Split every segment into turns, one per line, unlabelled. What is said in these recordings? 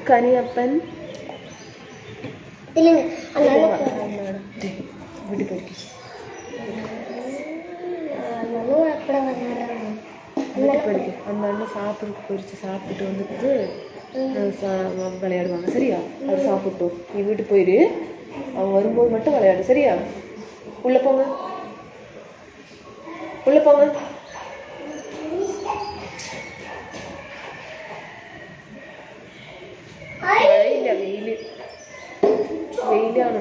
കനിയപ്പൻ அந்தாண்ட சாப்பிட்டு வந்துட்டு விளையாடுவாங்க. சரியா? அது சாப்பிட்டோம். நீ வீட்டுக்கு போயிரு, அவங்க வரும்போது மட்டும் விளையாடு. சரியா? உள்ள போங்க, உள்ள போங்க. വെയില വെയിലാണ്.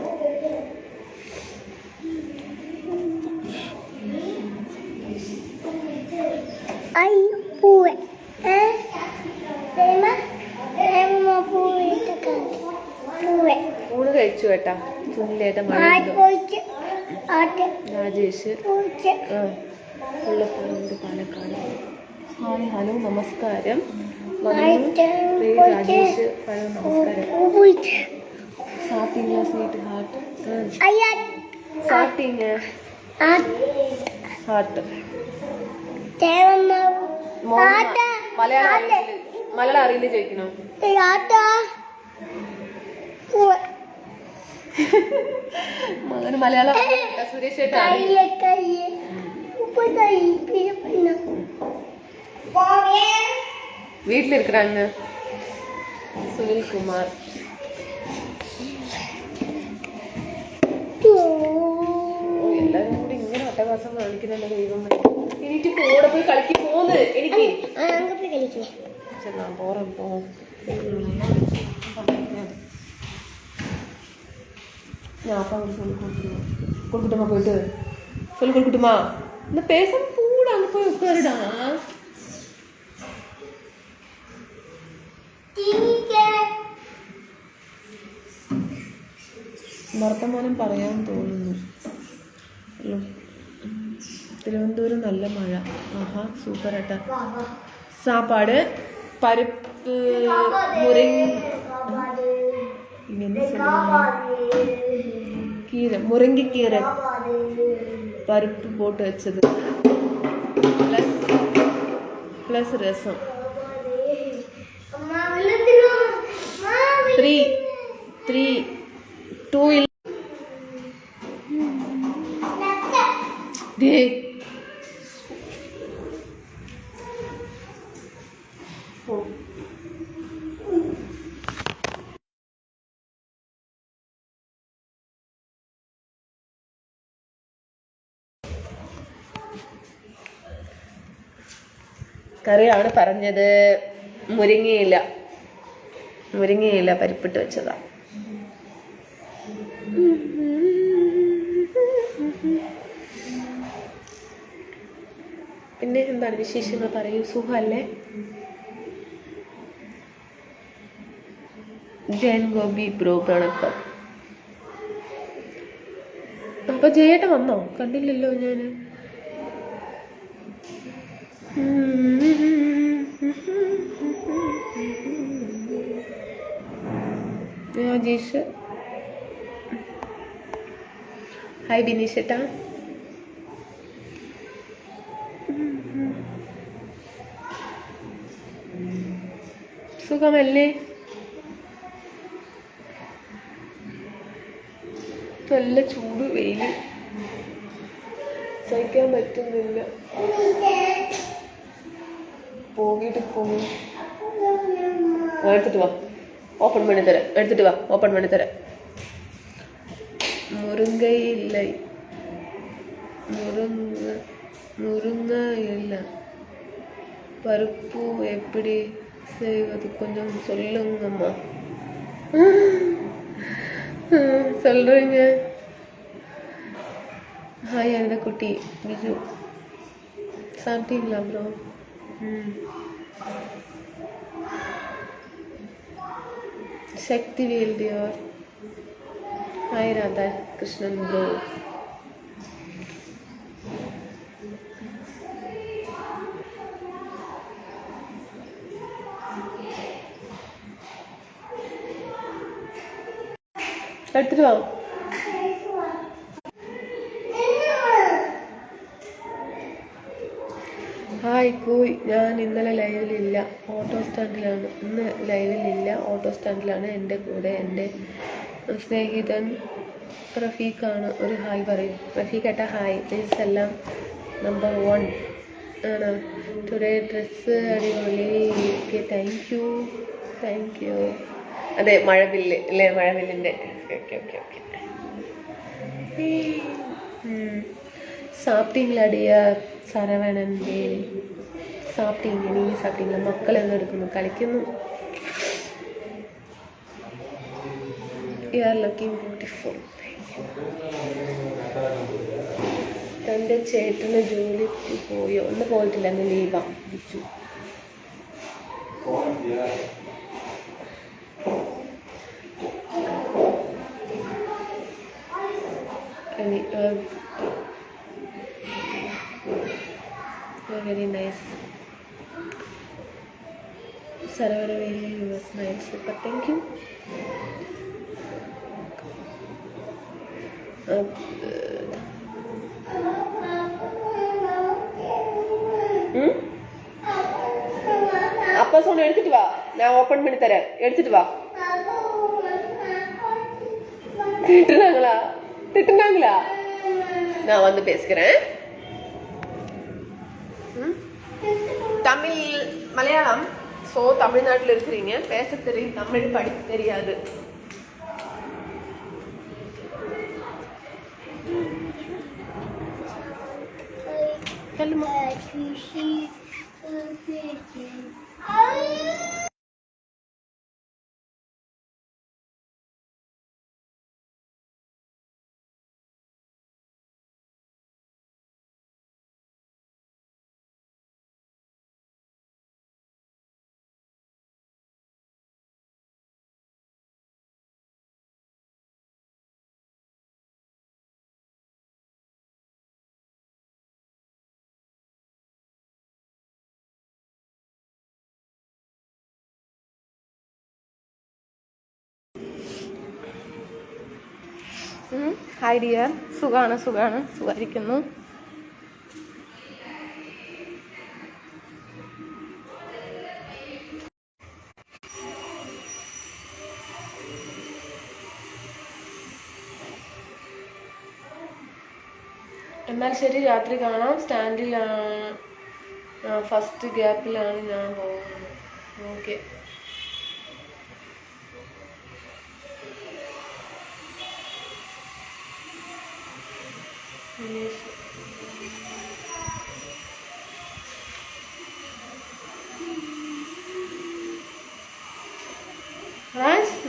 ഊണ് കഴിച്ചു കേട്ടാ. സുനിലേട്ട രാജേഷ് ഉള്ളപ്പോഴുണ്ട് പാലക്കാട്. ഹായ്, ഹലോ, നമസ്കാരം. രാജേഷ്, ഹലോ, നമസ്കാരം. സാപ്പിങ് സ്വീറ്റ് ഹാർട്ട്, സാപ്പിങ് ഹാർട്ട്. മലയാളം അറിയില്ല ചോദിക്കണോ? മകന് മലയാളം സുരേഷ് ഏട്ടാ വീട്ടിലിരിക്കறாங்க. സുനിൽ കുമാർ. എല്ലാരും കൂടി ഇങ്ങനെ ഒറ്റവാസം കാണിക്കുന്നുണ്ട്. ദൈവം, എനിക്ക് കൂടെ പോയി കളിക്ക് പോന്ന്. എനിക്ക് പോറാൻ പോവും. ഞാൻ കൊടുക്കட்டுமா போயிட்டு சொல்லி கொடுக்கட்டுமா? இந்த பேசாம கூட அங்க போய் உட்காருடா. വർത്തമാനം പറയാൻ തോന്നുന്നു. തിരുവനന്തപുരം നല്ല മഴ. ആഹാ, സൂപ്പർ ഏട്ടാ. സാപ്പാട് பருப்பு கீரை, முருங்கைக்கீரை பருப்பு போட்டு வச்சது ப்ளஸ் ரசம். 3 2 டே കറിയാണ് പറഞ്ഞത്. മുരിങ്ങയില പരിപ്പിട്ട് വെച്ചതാ. പിന്നെ എന്താണ് വിശേഷങ്ങൾ? പറയൂ. സുഖല്ലേ? ജയൻ ഗോപി ബ്രോ, പ്രണക്കം. അപ്പൊ ജയേട്ട വന്നോ? കണ്ടില്ലല്ലോ ഞാന്. രാജേഷ്, ഹായ് ബിനീഷ് ഏട്ടാ. സുഖമല്ലേ? നല്ല ചൂട്, വെയില് സഹിക്കാൻ പറ്റുന്നില്ല. പോകിട്ട് പോകും. എടുത്തിട്ട് വാ, ഓപ്പൺ பண்ணி தரேன். எடுத்துட்டு வா, ஓப்பன் பண்ணி தரேன். முருங்கை இல்லை, முருங்கை இல்லை பருப்பு எப்படி செய்வது கொஞ்சம் சொல்லுங்கம்மா. சொல்கிறேங்க. ஹாய் அந்த குட்டி பிஜு, சாப்பிட்டீங்களா bro? Sakthivel dear. Hi Radha Krishnan bro. എടുത്തിട്ട് വാ. ഹായ് കൂയ്. ഞാൻ ഇന്നലെ ലൈവിലില്ല, ഓട്ടോ സ്റ്റാൻഡിലാണ്. ഇന്ന് ലൈവിലില്ല, ഓട്ടോ സ്റ്റാൻഡിലാണ്. എൻ്റെ കൂടെ എൻ്റെ സ്നേഹിതൻ റഫീഖാണ്. ഒരു ഹായ് പറയും. റഫീഖ് ഏട്ടാ ഹായ്. പ്ലീസ് എല്ലാം നമ്പർ 1 ആണ്. ടുഡേ ഡ്രസ്സ് അടിപൊളി. Okay thank you. അതെ മഴവില്ല് അല്ലേ, മഴവില്ലിൻ്റെ. Okay okay okay. சாப்பிட்டீங்களா டியர் சரவணன் வேல்? சாப்பிட்டீங்க, நீங்கள் சாப்பிட்டீங்களா? மக்கள் എല്ലാം എടുക്കുന്നു, കളിക്കുന്നു. You are looking beautiful. തൻ്റെ ചേട്ടന് ജോലിക്ക് പോയോ? ഒന്ന് പോയിട്ടില്ല, അന്ന് ലീവാ. വിളിച്ചു. Very nice. Saravana very was nice. Super, thank you. அப்பா சொன்ன எடுத்துட்டு வா, நான் ஓபன் பண்ணி தரேன். எடுத்துட்டு வா. திட்டுனாங்களா? நான் வந்து பேசுகிறேன். தமிழ் மலையாளம். ஸோ தமிழ்நாட்டில் இருக்கிறீங்க, பேச தெரியும், தமிழ் படிக்க தெரியாது. Hi dear. സുഖായിരിക്കുന്നു. എന്നാൽ ശരി, രാത്രി കാണാം. സ്റ്റാൻഡിലാണ്, ഫസ്റ്റ് ഗ്യാപ്പിലാണ് ഞാൻ പോകുന്നത്. ഓക്കെ.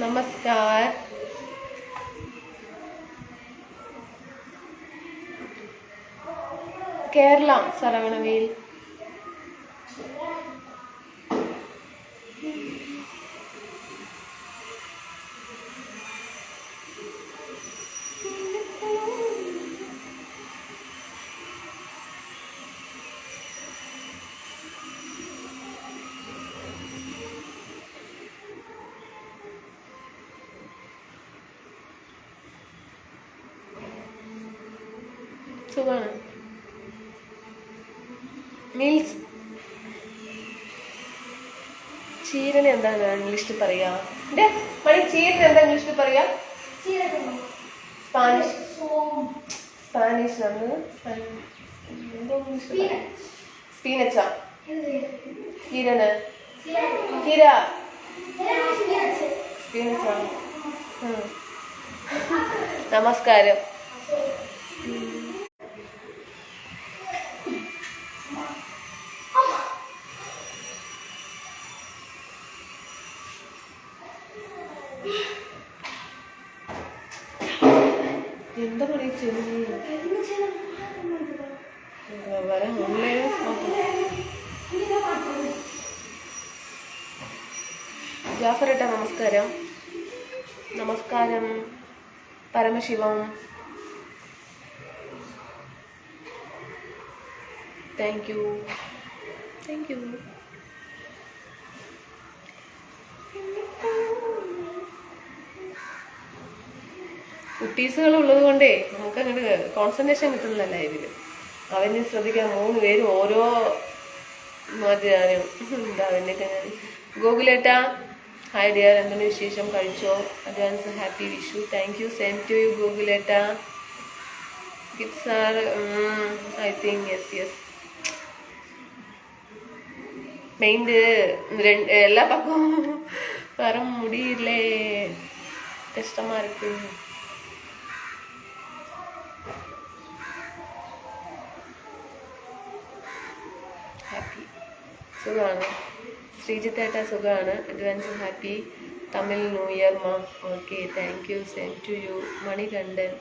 नमस्कार. കേരള സരവണവേൽ. സുഖമാണ്. മീൽസ് ചീരന് എന്താണ് ഇംഗ്ലീഷിൽ പറയാ? ചീരന് എന്താ ഇംഗ്ലീഷിൽ പറയാ? സ്പാനിഷ് സ്പീനച്ചാ? കീരന് കീര സ്പീനച്ചാ. നമസ്കാരം. ജാഫറേട്ട നമസ്കാരം. നമസ്കാരം പരമശിവം. Thank you. കുട്ടീസുകൾ ഉള്ളത് കൊണ്ടേ നമുക്ക് അങ്ങോട്ട് കോൺസെൻട്രേഷൻ കിട്ടുന്നില്ല ലൈവില്. അവന് ശ്രദ്ധിക്കാൻ 3 പേരും ഓരോ മാതിരാനും എന്താ അവൻ്റെയൊക്കെ ഞാൻ. ഗോകുലേട്ടാ ഹായ് ഡിയർ, എന്താണ് വിശേഷം? കഴിച്ചോ? Advance happy Vishu. Thank you. Same to you ഗോകുലേട്ടാ. Gifts are I think yes மெயின்டு எல்லா பக்கமும் வர முடியல, கஷ்டமா இருக்கு. ഹാപ്പി സുഖമാണ്. ശ്രീജിത്തേട്ട സുഖമാണ്. Advance happy Tamil new year മാ. Okay thank you. Same to you Manikandan.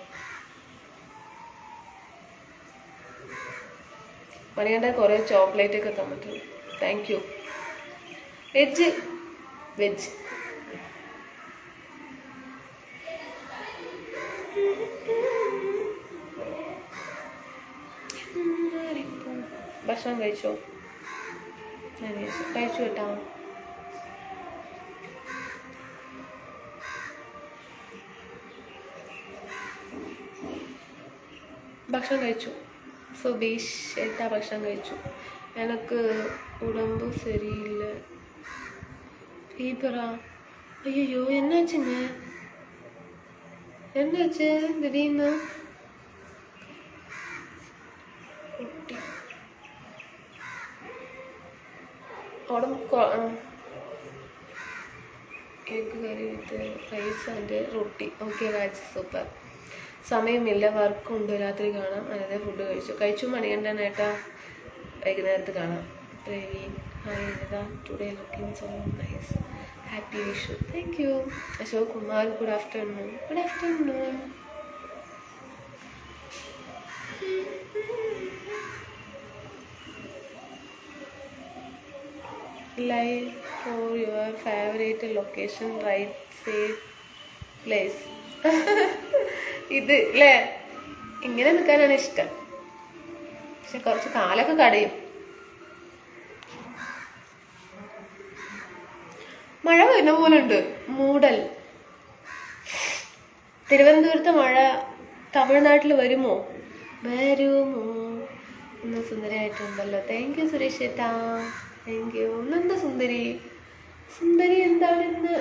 Manikandan കുറേ ചോക്ലേറ്റ് ഒക്കെ തന്നിട്ടുണ്ട്. Thank you. വെജ് ഭക്ഷണം കഴിച്ചോ? കഴിച്ചു കേട്ടോ. ഭക്ഷണം കഴിച്ചു. സുബീഷ് ഏട്ടാ ഭക്ഷണം കഴിച്ചു. எனக்கு உடம்பு சரியில்லை. ஃபீவரா? ஐயோ என்னாச்சுங்க? என்னாச்சு திடீர்னு? ரொட்டி உடம்பு egg curry with rice and roti. Okay Raj super. സമയമില്ല, വർക്കുണ്ട്, രാത്രി കാണാം. അതായത് ഫുഡ് കഴിച്ചു മണികണ്ഠനേട്ടാ. വൈകുന്നേരത്ത് കാണാം. പ്രവീൺ ഹായ് ഏതാ today looking so nice. Happy Vishu. Thank you. Ashok Kumar good afternoon. Live for your favourite location right safe place. ഇത് അല്ലേ, ഇങ്ങനെ നിൽക്കാനാണ് ഇഷ്ടം. പക്ഷെ കുറച്ച് കാലൊക്കെ കടയും. മഴ വരുന്ന പോലെ ഉണ്ട്, മൂടൽ. തിരുവനന്തപുരത്തെ മഴ തമിഴ്നാട്ടിൽ വരുമോ? ഇന്ന് സുന്ദരിയായിട്ടുണ്ടല്ലോ. താങ്ക് യു സുരേഷ് ചേട്ടാ. Thank you. ഇന്നെന്താ സുന്ദരി എന്താണെന്ന്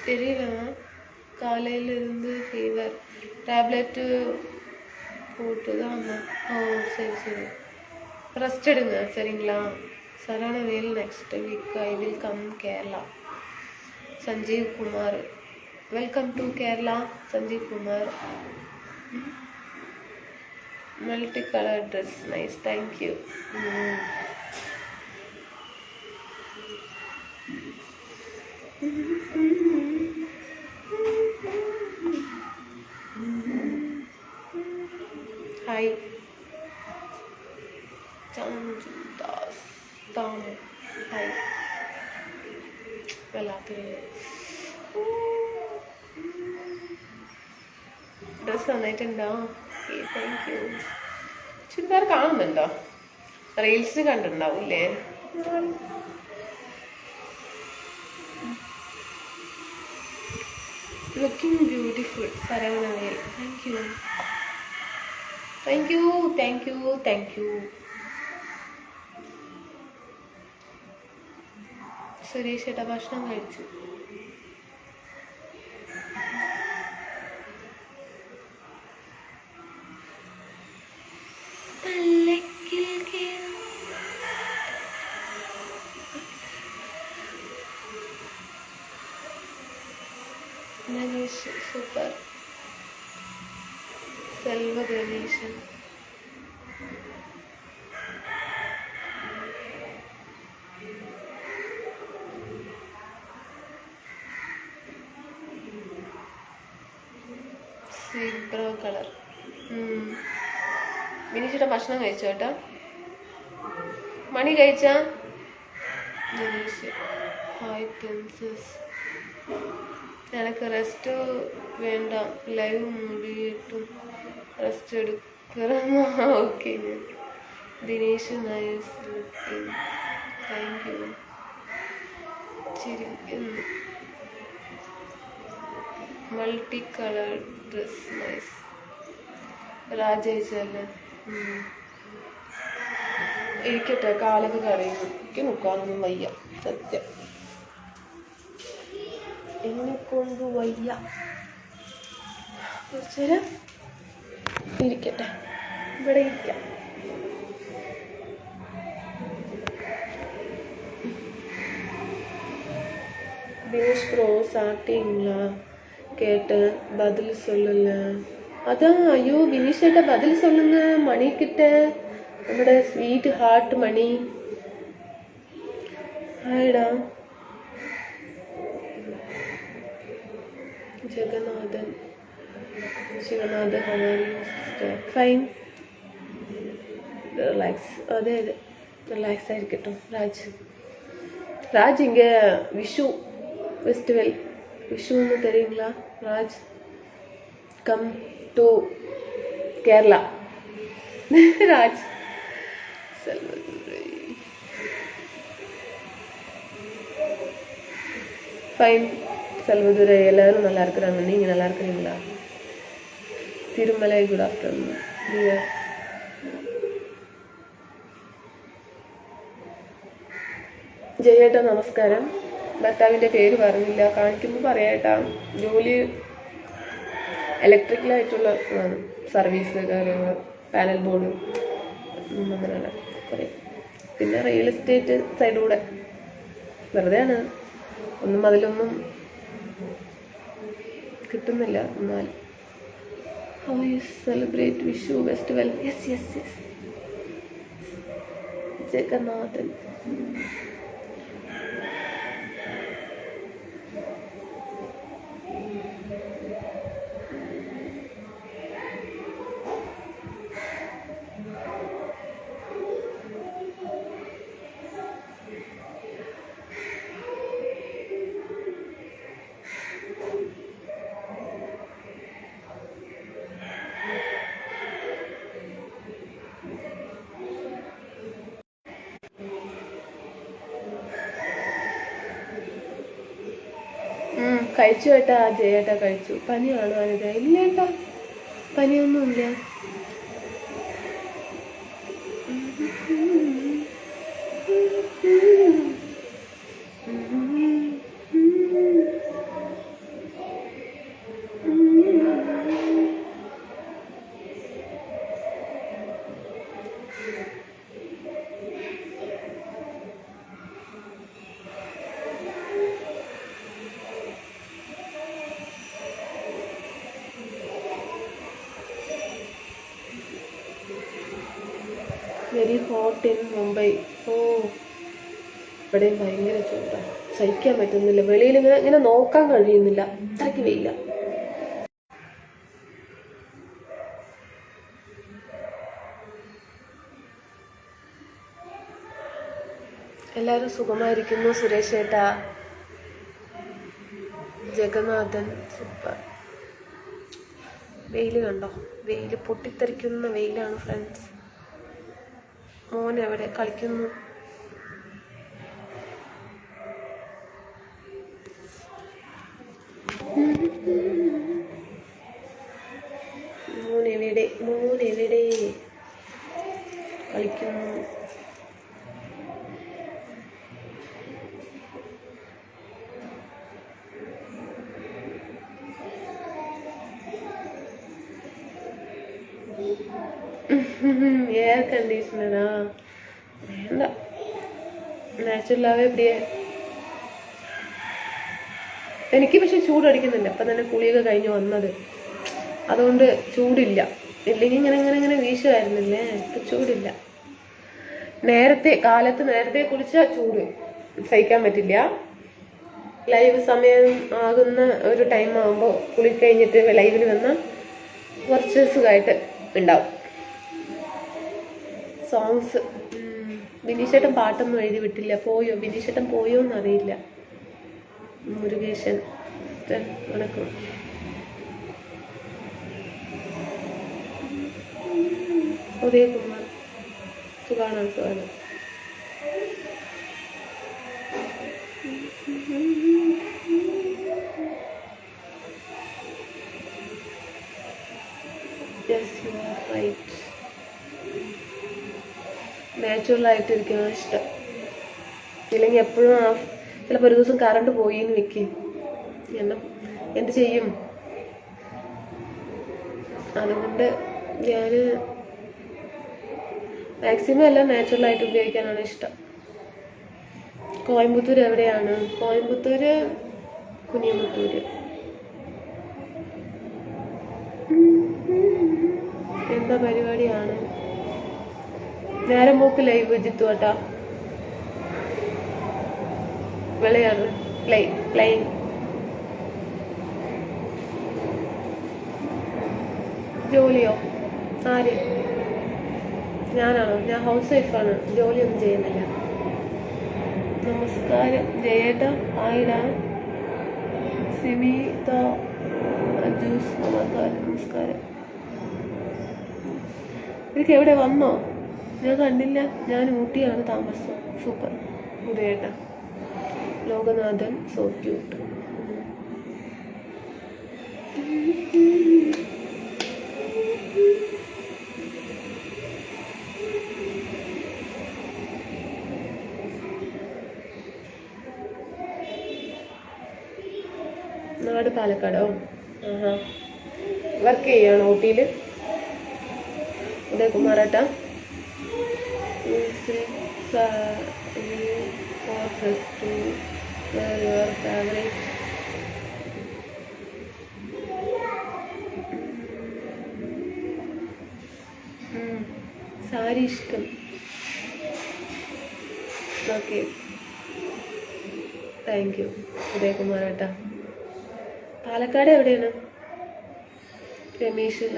தெரியலண்ணா. காலையிலிருந்து ஃபீவர் டேப்லெட்டு போட்டு தான். ஓ சரி ரெஸ்ட் எடுங்க சரிங்களா. Saravanavel next week I will come Kerala. Sanjeev Kumar welcome to Kerala. Sanjeev Kumar multi colour dress nice. Thank you. Hi Chandradas താമ. ഹായ് വല്ലാത്തൊരു ഡ്രസ് നന്നായിട്ടുണ്ടോ? Thank you. ചുരിദാർ കാണുന്നുണ്ടോ? റീൽസ് കണ്ടിട്ടുണ്ടാവും അല്ലേ? Looking beautiful. Saravanavel thank you. Suresh ഏട്ടാ ഭക്ഷണം കഴിച്ചു. Super. Selva Ganesan brown colour. വിനീഷയുടെ ഭക്ഷണം കഴിച്ചോ കേട്ടോ? മണി കഴിച്ചാ? Hi princess. எனக்கு ரெஸ்ட்டு வேண்டாம், லைவ் முடியட்டும், ரெஸ்ட் எடுக்கிறேன். Okay Dinesh, nice looking, thank you. ശരി. Multi colour dress nice. രാജേഷല്ലേ? ഇരിക്കട്ടെ, കാലൊക്കെ കറിയുന്നു. എനിക്ക് നിൽക്കാനൊന്നും വയ്യ, സത്യം എന്നെക്കൊണ്ട് വയ്യ. കുറച്ചേരം ഇരിക്കട്ടെ, ഇവിടെ ഇരിക്കാം. தினேஷ் ப்ரோ சாப்பிட்டீங்களா கேட்டேன், பதில் சொல்லல. அதான் ஐயோ வினிஷேட்ட பதில் சொல்லுங்க மணிக்கிட்ட, நம்மளோட ஸ்வீட் ஹார்ட் மணி. ஹாய்டா. Jagannathan, Sivanathan, how are you sister? Fine, relax. അതെ അതെ, റിലാക്സ് ആയിരിക്കട്ടോ രാജ്. ராஜ் இங்கே விஷு ஃபெஸ்டிவல், விஷுன்னு தெரியுங்களா Raj? Come to Kerala. Raj Selvadurai. Fine Selvadurai, எல்லாரும் நல்லா இருக்கிறாங்க. நீங்கள் நல்லா இருக்கிறீங்களா? Thirumalai, good afternoon dear. ജയേട്ടാ നമസ്കാരം. ഭർത്താവിൻ്റെ പേര് പറഞ്ഞില്ല, കാണിക്കുമ്പോൾ പറയാട്ടാ. ജോലി ഇലക്ട്രിക്കലായിട്ടുള്ള സർവീസ് കാര്യങ്ങൾ, പാനൽ ബോർഡ് അങ്ങനെയുള്ള കുറേ, പിന്നെ റിയൽ എസ്റ്റേറ്റ് സൈഡിലൂടെ വെറുതെയാണ്, ഒന്നും അതിലൊന്നും കിട്ടുന്നില്ല. എന്നാൽ how you celebrate Vishu festival? Yes yes yes. Jagannathan. കഴിച്ചു കേട്ടാ ജയേട്ടാ, കഴിച്ചു. പനിയാണോ അനിത? ഇല്ല ഏട്ടാ, പനിയൊന്നുമില്ല. Very hot in Mumbai. ഓ, ഇവിടെയും ഭയങ്കര ചൂടാണ്, സഹിക്കാൻ പറ്റുന്നില്ല. വെളിയിൽ ഇങ്ങനെ നോക്കാൻ കഴിയുന്നില്ല, അത്രയ്ക്ക് വെയില. എല്ലാവരും സുഖമായിരിക്കുന്നു. സുരേഷ് ഏട്ടാ, ജഗന്നാഥൻ സൂപ്പർ. വെയിൽ കണ്ടോ? വെയിൽ പൊട്ടിത്തെറിക്കുന്ന വെയിലാണ് ഫ്രണ്ട്സ്. മോൻ എവിടെ കളിക്കുന്നു? മോനെവിടെ കളിക്കുന്നു? എയർ കണ്ടീഷണറാ? വേണ്ട, നാച്ചുറലാവേ ഇപ്പടിയേ. എനിക്ക് പക്ഷെ ചൂടടിക്കുന്നില്ല, അപ്പം തന്നെ കുളിയൊക്കെ കഴിഞ്ഞ് വന്നത്, അതുകൊണ്ട് ചൂടില്ല. ഇല്ലെങ്കിൽ ഇങ്ങനെ വീശുമായിരുന്നില്ലേ, ഇപ്പം ചൂടില്ല. കാലത്ത് നേരത്തെ കുളിച്ചാൽ ചൂട് സഹിക്കാൻ പറ്റില്ല. ലൈവ് സമയം ആകുന്ന ഒരു ടൈം ആകുമ്പോൾ കുളി കഴിഞ്ഞിട്ട് ലൈവിൽ വന്നാൽ കുറച്ച് സുഖമായിട്ട് ഉണ്ടാവും. സോങ്സ് ബിനീഷേട്ടൻ പാട്ടൊന്നും എഴുതി വിട്ടില്ല. പോയോ ബിനീഷേട്ടൻ പോയോ എന്നറിയില്ല. മുരുകേശൻ വണക്കം. ഉദയകുമാർ സുഖാണ്. നാച്ചുറലായിട്ടിരിക്കുന്നത് ഇഷ്ടം. ഇല്ലെങ്കിൽ എപ്പോഴും ചിലപ്പോൾ ഒരു ദിവസം കറണ്ട് പോയി എന്ന് വെക്കും, എന്ത് ചെയ്യും? അതുകൊണ്ട് ഞാൻ മാക്സിമം എല്ലാം നാച്ചുറലായിട്ട് ഉപയോഗിക്കാനാണ് ഇഷ്ടം. കോയമ്പത്തൂർ എവിടെയാണ്? കോയമ്പത്തൂര് കുനിയമുത്തൂര്. എന്താ പരിപാടിയാണ്? നേരം പോക്ക് ലൈവ് ജിത്തുവട്ടാ. വിളയാണ് പ്ലെയിൻ. ജോലിയോ? ആര്? ഞാനാണോ? ഞാൻ ഹൗസ് വൈഫാണ്, ജോലിയൊന്നും ചെയ്യുന്നില്ല. നമസ്കാരം ജയേട്ടാ. ആയിടാ സിമിത ജ്യൂസ്. നമസ്കാരം. എനിക്ക് എവിടെ വന്നോ? ഞാൻ കണ്ടില്ല. ഞാൻ ഊട്ടിയാണ് താമസം. സൂപ്പർ ഉദയേട്ടാ. Lokanathan so cute. നാട് പാലക്കാടോ? വർക്ക് ചെയ്യണോ ഊട്ടിയിൽ? ഉദയകുമാറേട്ടാ. സാരി ഇഷ്ടം. ഓക്കെ, താങ്ക് യു ഉദയകുമാറേട്ടാ. പാലക്കാട് എവിടെയാണ്? രമേശ്.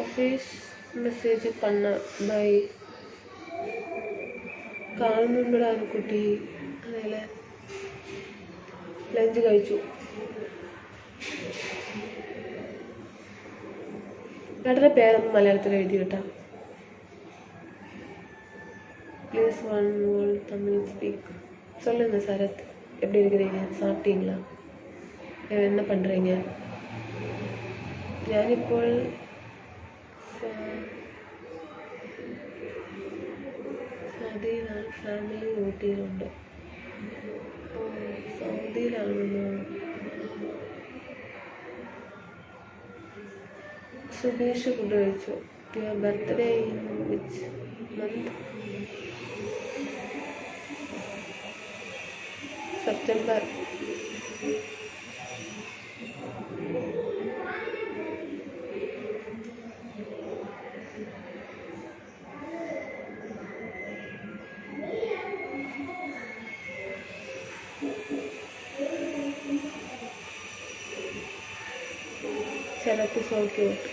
ഓഫീസ് മെസ്സേജ് പണ്ണ ബൈ. കാണുന്നുണ്ടോ കുട്ടി? അതേലെ ലഞ്ച് കഴിച്ചു. ചേട്ടൻ്റെ പേരൊന്നും മലയാളത്തിൽ എഴുതി കേട്ടാ. Please one word Tamil speak. சொல்லுங்க சரத், எப்படி இருக்கிறீங்க? சாப்பிட்டீங்களா? என்ன பண்ணுறீங்க? ഞാനിപ്പോൾ സൗദിയിലാണ്. ഫാമിലി ഊട്ടിയിലുണ്ട്. സൗദിയിലാണെന്നോ? സുബീഷ് ഫുഡ് കഴിച്ചു. Your birthday in which month? September. Sarath so cute.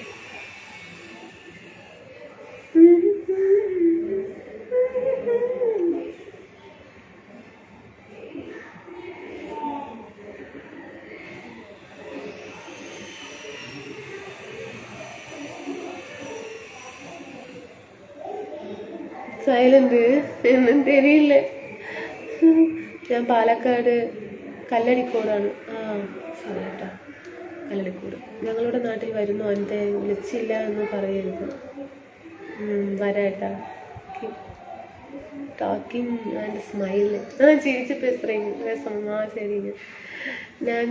Silent എന്നും തെരിയില്ല. ഞാൻ പാലക്കാട് കല്ലടിക്കോടാണ്. സോറിട്ടാ, കല്ലടിക്കോട്. ഞങ്ങളുടെ നാട്ടിൽ വരുന്നു. എൻ്റെ വിളിച്ചില്ല എന്ന് പറയരുത്. വരാട്ടാ. Talking and smile. ചിരിച്ചിപ്പോൾ എത്രയും രസം. ശരി. ഞാൻ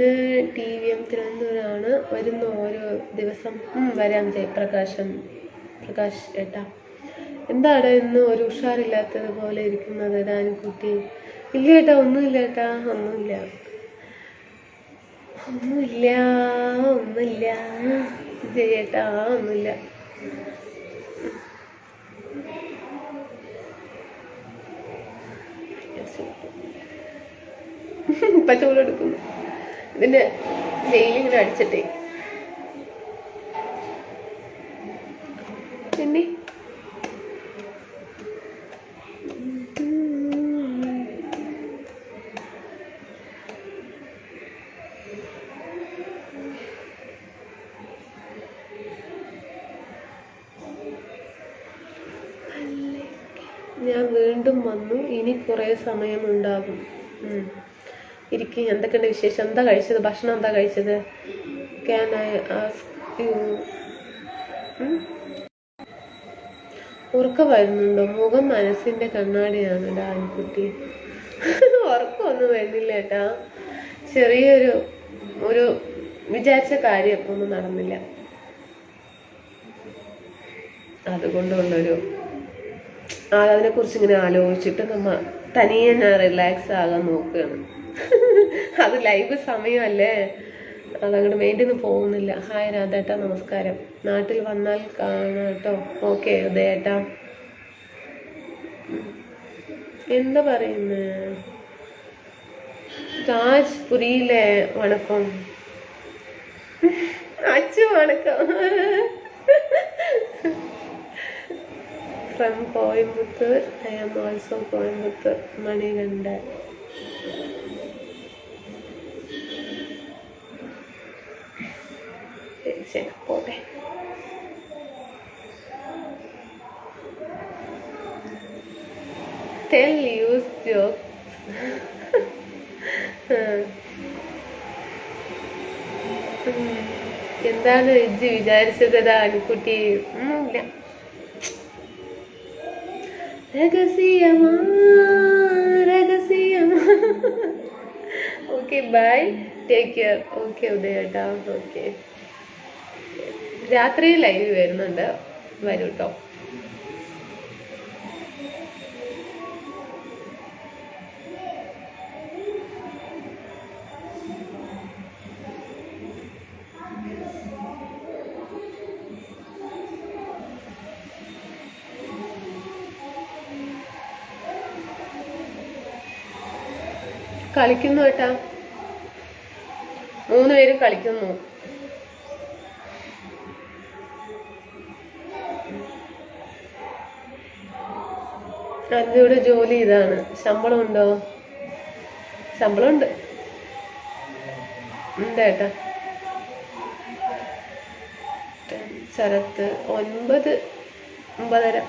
TVM തിരുവനന്തപുരമാണ്. വരുന്നു ഓരോ ദിവസം. വരാം പ്രകാശ് ഏട്ടാ. എന്താണ് ഇന്ന് ഒരു ഉഷാറില്ലാത്തതുപോലെ ഇരിക്കുന്നത് ഡാനിക്കുട്ടി? ഇല്ല ഏട്ടാ, ഒന്നുമില്ല ഏട്ടാ, ഒന്നുമില്ല. ജയേട്ടാ, ഒന്നുമില്ല. ഇപ്പം ചൂടെടുക്കുന്നു. ഇതിൻ്റെ വെയിലിങ്ങനെ അടിച്ചിട്ടേ. പിന്നെ ഞാൻ വീണ്ടും വന്നു. ഇനി കുറേ സമയമുണ്ടാകും. ഇരിക്കും. എന്തൊക്കെയുണ്ട് വിശേഷം? എന്താ കഴിച്ചത്? ഭക്ഷണം എന്താ കഴിച്ചത്? Can I ask you? ഉറക്കം വരുന്നുണ്ടോ? മുഖം മനസ്സിൻ്റെ കണ്ണാടിയാണ് ആൺകുട്ടി. ഉറക്കമൊന്നും വരുന്നില്ല ഏട്ടാ. ഒരു വിചാരിച്ച കാര്യം ഇപ്പം ഒന്നും നടന്നില്ല. അതുകൊണ്ടുള്ളൊരു അതിനെക്കുറിച്ച് ഇങ്ങനെ ആലോചിച്ചിട്ട് നമ്മൾ തനിയെ ഞാൻ റിലാക്സ് ആകാൻ നോക്കുകയാണ്. അത് ലൈവ് സമയമല്ലേ, അതങ്ങോട്ട് മെയിൻ്റെന്ന് പോകുന്നില്ല. ഹായ് രാധേട്ടാ, നമസ്കാരം. നാട്ടിൽ വന്നാൽ കാണാം കേട്ടോ. ഓക്കെ ഉദയേട്ടാ. എന്താ പറയുന്നത്? രാജ് പുരിയിലെ വണക്കം. അച്ചു വണക്കം. From Coimbatore. I am also Coimbatore. Manikanda. ശരി പോട്ടെ. Tell use jokes. എന്താണ് ഇജ്ജ് വിചാരിച്ചത്? അനുക്കുട്ടി ഇല്ല. രഹസ്യമാ രഹസ്യമാ. Okay bye, take care. Okay ഉദയേട്ടാ. ഓക്കെ രാത്രി ലൈവ് വരുന്നുണ്ട്, വരൂ കേട്ടോ. കളിക്കുന്നു കേട്ടാ, 3 പേരും കളിക്കുന്നു. അഞ്ചൂടെ ജോലി ഇതാണ്. ശമ്പളം ഉണ്ടോ? ശമ്പളം ഉണ്ട് ഏട്ടാ. ശരത്ത് 9-9:30.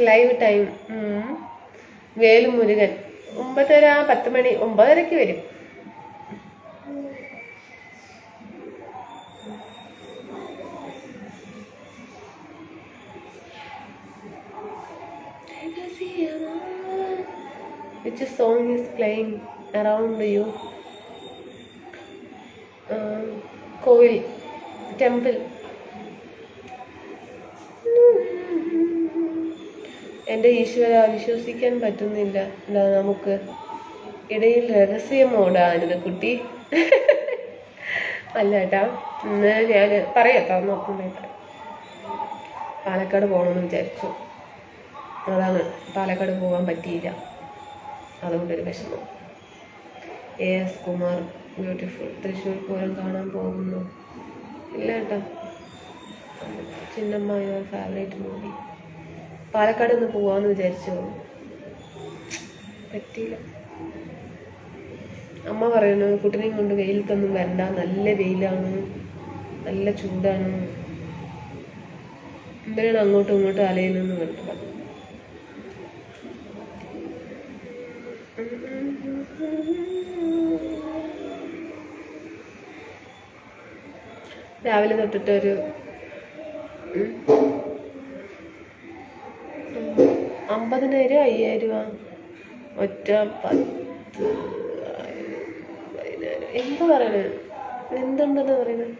ലൈവ് ടൈം വേലുമുരുകൻ 9:30 10 മണി 9:30 വരും. Which song is playing around you? Kovil temple. എൻ്റെ ഈശ്വര, വിശ്വസിക്കാൻ പറ്റുന്നില്ല. നമുക്ക് ഇടയിൽ രഹസ്യമോടാണിത് കുട്ടി. അല്ല ഏട്ടാ, ഇന്ന് ഞാൻ പറയാട്ടോ, നോക്കുന്നുണ്ട്. പാലക്കാട് പോകണമെന്ന് വിചാരിച്ചു. അതാണ്, പാലക്കാട് പോകാൻ പറ്റിയില്ല. അതുകൊണ്ടൊരു വിഷമം. AS Kumar beautiful. തൃശ്ശൂർ പൂരം കാണാൻ പോകുന്നു? ഇല്ല കേട്ടോ. Chinnamma your favourite movie. Palakkad ഒന്ന് പോവാന്ന് വിചാരിച്ചു, പറ്റിയില്ല. അമ്മ പറയുന്നു കുട്ടനെയും കൊണ്ട് വെയിലത്തൊന്നും വരണ്ട, നല്ല വെയിലാണ്, നല്ല ചൂടാണ്, എന്തിനാണ് അങ്ങോട്ടും ഇങ്ങോട്ടും അലയുന്നെന്ന് കണ്ടു. രാവിലെ തൊട്ടിട്ടൊരു 50,000 5,000 ഒറ്റ 10 15,000 എന്താ പറയണേ? എന്തുണ്ടെന്ന് പറയുന്നത്?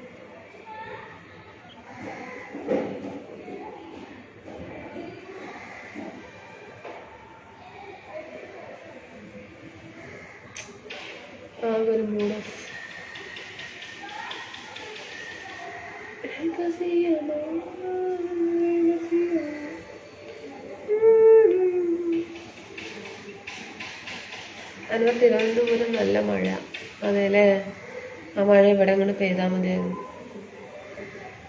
ആകെ ഒരു മൂഡ്. അനുവ തിരുവനന്തപുരം നല്ല മഴ. അതെല്ലേ, ആ മഴ ഇവിടെ അങ്ങോട്ട് പെയ്താൽ മതിയായിരുന്നു.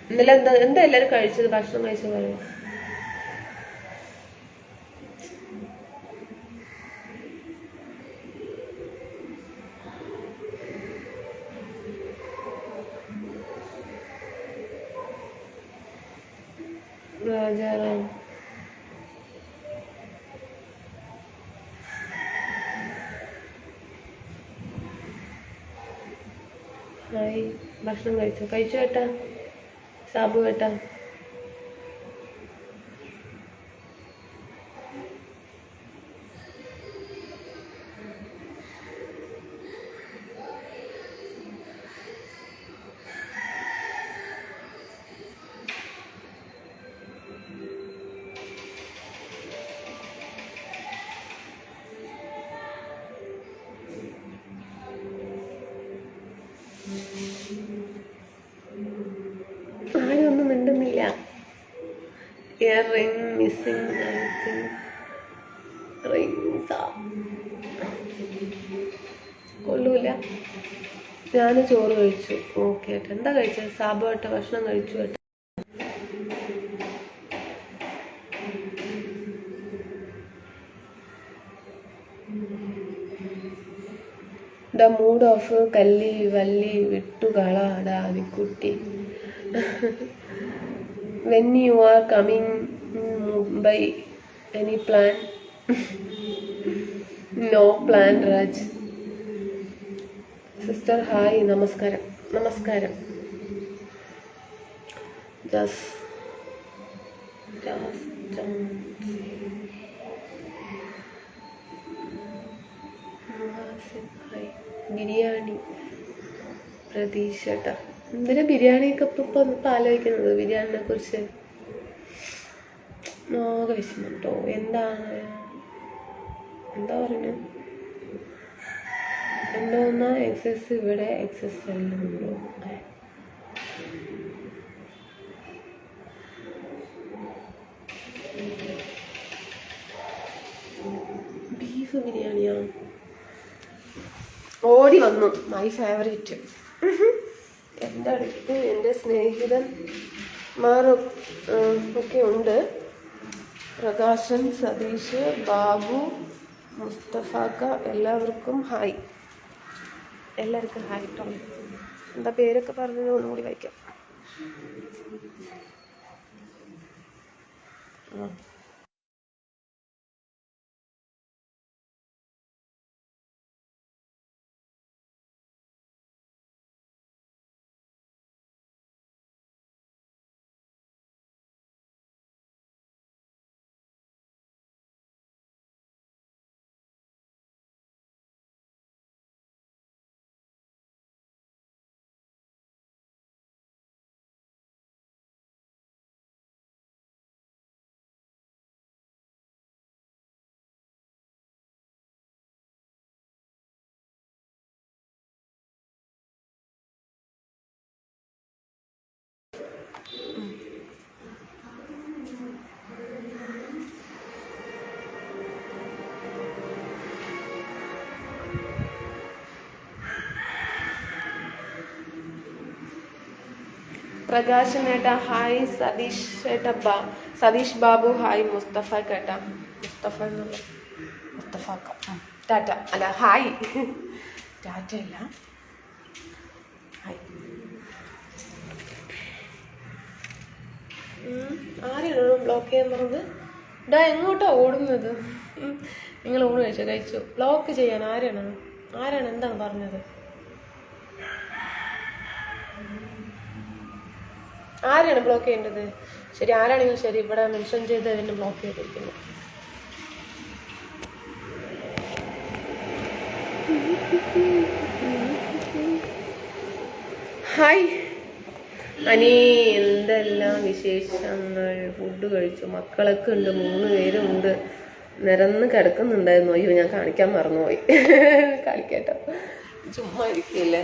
ഇന്നലെ എന്താ എല്ലാവരും കഴിച്ചത്? ഭക്ഷണം കഴിച്ച പറയും. രാജാറാം ഹായ്, ഭക്ഷണം കഴിച്ചു കേട്ടാ സാബു കേട്ടാ? ആരും ഒന്നും മിണ്ടുന്നില്ല. Ear ring missing, I think റിംഗ്സാ കൊള്ളൂല. ഞാൻ ചോറ് കഴിച്ചു. ഓക്കെ ഏട്ടാ, എന്താ കഴിച്ചത്? സാബു ഏട്ടാ ഭക്ഷണം കഴിച്ചു ഏട്ടാ. ദ മൂഡ് ഓഫ് കല്ലി വല്ലി വിട്ടുകളാടാ വിക്കുട്ടി. When you are coming Mumbai, any plan? No plan, Raj. Sister, hi, namaskaram. Namaskaram. Just hi. Biryani പ്രതീക്ഷട്ടാ. എന്തിനാ ബിരിയാണിയൊക്കെ ഇപ്പം ആലോചിക്കുന്നത്? ബിരിയാണിനെ കുറിച്ച് ആകെ വിഷമട്ടോ. എന്താ പറയുന്നത്? എന്തോന്നാ എക്സസ് ഇവിടെ എക്സസ് എല്ലാം ഉണ്ടോ? ബീഫ് ബിരിയാണിയാ? ഓടി വന്നു. My favourite. എൻ്റെ അടുത്ത് എൻ്റെ സ്നേഹിതന്മാരും ഒക്കെ ഉണ്ട്. പ്രകാശൻ, സതീഷ്, ബാബു, മുസ്തഫാക്ക, എല്ലാവർക്കും ഹായ്. എല്ലാവർക്കും ഹായ് കേട്ടോ. എന്താ പേരൊക്കെ പറഞ്ഞത് ഒന്നുകൂടി വായിക്കാം. പ്രകാശൻ ഏട്ടാ ഹായ്. സതീഷ് ഏട്ടാ സതീഷ് ബാബു ഹായ്. മുസ്തഫ കേട്ടാ, മുസ്തഫ എന്നുള്ള മുസ്തഫാക്ക ടാറ്റ അല്ല ഹായ്. ടാറ്റ അല്ല ഹായ്. ആരെയാണോ ബ്ലോക്ക് ചെയ്യാൻ പറഞ്ഞത്? ഡാ എങ്ങോട്ടാ ഓടുന്നത്? നിങ്ങൾ ഊണ് കഴിച്ചു. ബ്ലോക്ക് ചെയ്യാൻ ആരാണ്? എന്താണ് പറഞ്ഞത്? ആരെയാണ് ബ്ലോക്ക് ചെയ്യേണ്ടത്? ശരി, ആരാണെങ്കിലും ശരി, ഇവിടെ മെൻഷൻ ചെയ്ത് എന്നെ ബ്ലോക്ക് ചെയ്തിരിക്കുന്നു. ഹായ് അനി, എന്തെല്ലാം വിശേഷങ്ങൾ? ഫുഡ് കഴിച്ചു. മക്കളൊക്കെ ഉണ്ട്, 3 പേരുണ്ട്. നിരന്ന് കിടക്കുന്നുണ്ടായിരുന്നു. അയ്യോ, ഞാൻ കാണിക്കാൻ മറന്നുപോയി. കളിക്കട്ടോ. ചുമ്മാ ഇരിക്കല്ലേ.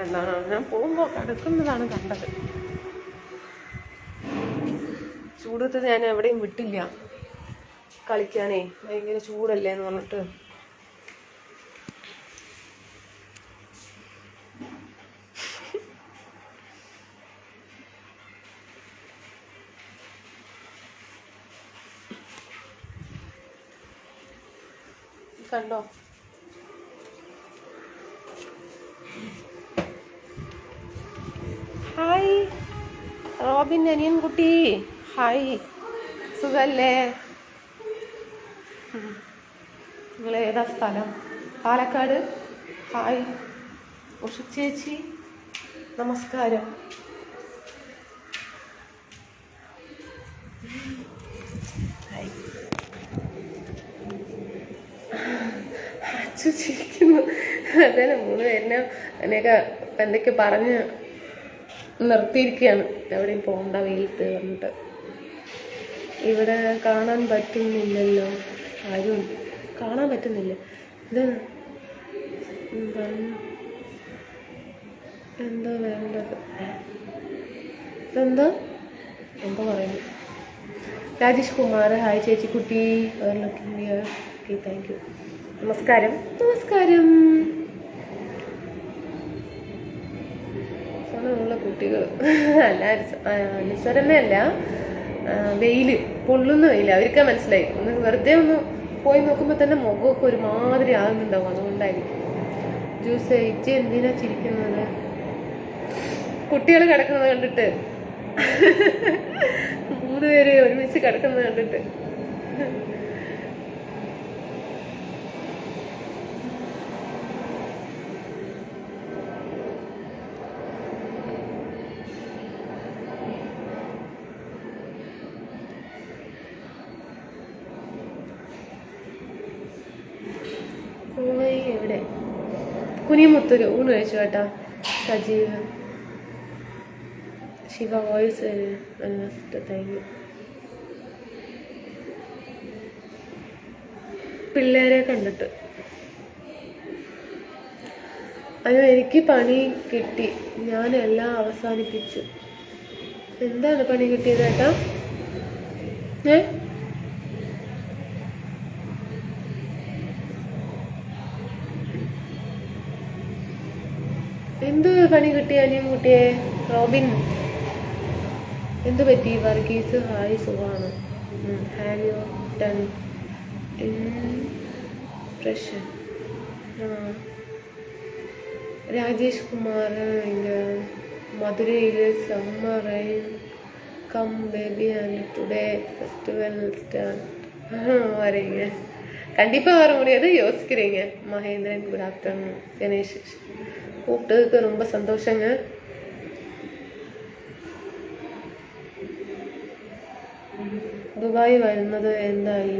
എന്താണ് ഞാൻ പോകുമ്പോ കിടക്കുന്നതാണ് കണ്ടത്. ചൂടത്ത് ഞാൻ എവിടെയും വിട്ടില്ല കളിക്കാനേ, ഭയങ്കര ചൂടല്ലേ എന്ന് പറഞ്ഞിട്ട്. കണ്ടോ ഹായ് റോബിൻ അനിയൻ കുട്ടി, ഹായ് സുഖല്ലേ? നിങ്ങൾ ഏതാ സ്ഥലം? പാലക്കാട്. ഹായ് ഉഷ ചേച്ചി, നമസ്കാരം. അച്ചു ചിരിക്കുന്നു. അതന്നെ 3 പേരിനെ എന്നെയൊക്കെ എന്തൊക്കെ പറഞ്ഞ് നിർത്തിയിരിക്കുകയാണ്, എവിടെയും പോകണ്ട വെയിലത്ത് പറഞ്ഞിട്ട്. ഇവിടെ കാണാൻ പറ്റുന്നില്ലല്ലോ, ആരും കാണാൻ പറ്റുന്നില്ല. ഇത് എന്താ വേണ്ടത്? ഇതെന്താ എന്താ പറയുന്നു? രാജേഷ് കുമാർ, ഹായ് ചേച്ചി കുട്ടി, ഓക്കെ താങ്ക് യു. നമസ്കാരം. നമസ്കാരം. ഉള്ള കുട്ടികൾ അല്ല, അനുസരണയല്ല, വെയില്, പൊള്ളുന്ന വെയില് അവർക്കാ മനസ്സിലായി. ഒന്ന് വെറുതെ ഒന്ന് പോയി നോക്കുമ്പോൾ തന്നെ മുഖമൊക്കെ ഒരുമാതിരി ആകുന്നുണ്ടാവും, അതുകൊണ്ടായിരിക്കും. ജ്യൂസ് കഴിച്ച് എന്തിനാ ചിരിക്കുന്നത്? കുട്ടികൾ കിടക്കുന്നത് കണ്ടിട്ട്, 3 പേര് ഒരുമിച്ച് കിടക്കുന്നത് കണ്ടിട്ട്. എവിടെ കുനിമുത്തൊരു ഊണ് കഴിച്ചു കേട്ടാ. Sajeev Shiva voice thank you. പിള്ളേരെ കണ്ടിട്ട് അയ്യോ എനിക്ക് പണി കിട്ടി, ഞാൻ എല്ലാം അവസാനിപ്പിച്ചു. എന്താണ് പണി കിട്ടിയത് ഏട്ടാ? എന്ത് പണി കിട്ടിയ അനിയൻ കുട്ടിയെ? റോബിൻ എന്ത് പറ്റി? വർഗീസ് ഹായ് സുഖമാണ്. Have you done impression? Rajesh Kumar, മധുരയിൽ summer rain come baby and today festival start வரீங்க. கண்டிப்பாக வர முடியாது, யோசிக்கிறீங்க. Mahendran good afternoon. கணேஷ் கூப்பிட்டதுக்கு ரொம்ப சந்தோஷங்க. ദുബായ് വരുന്നത് എന്തായി?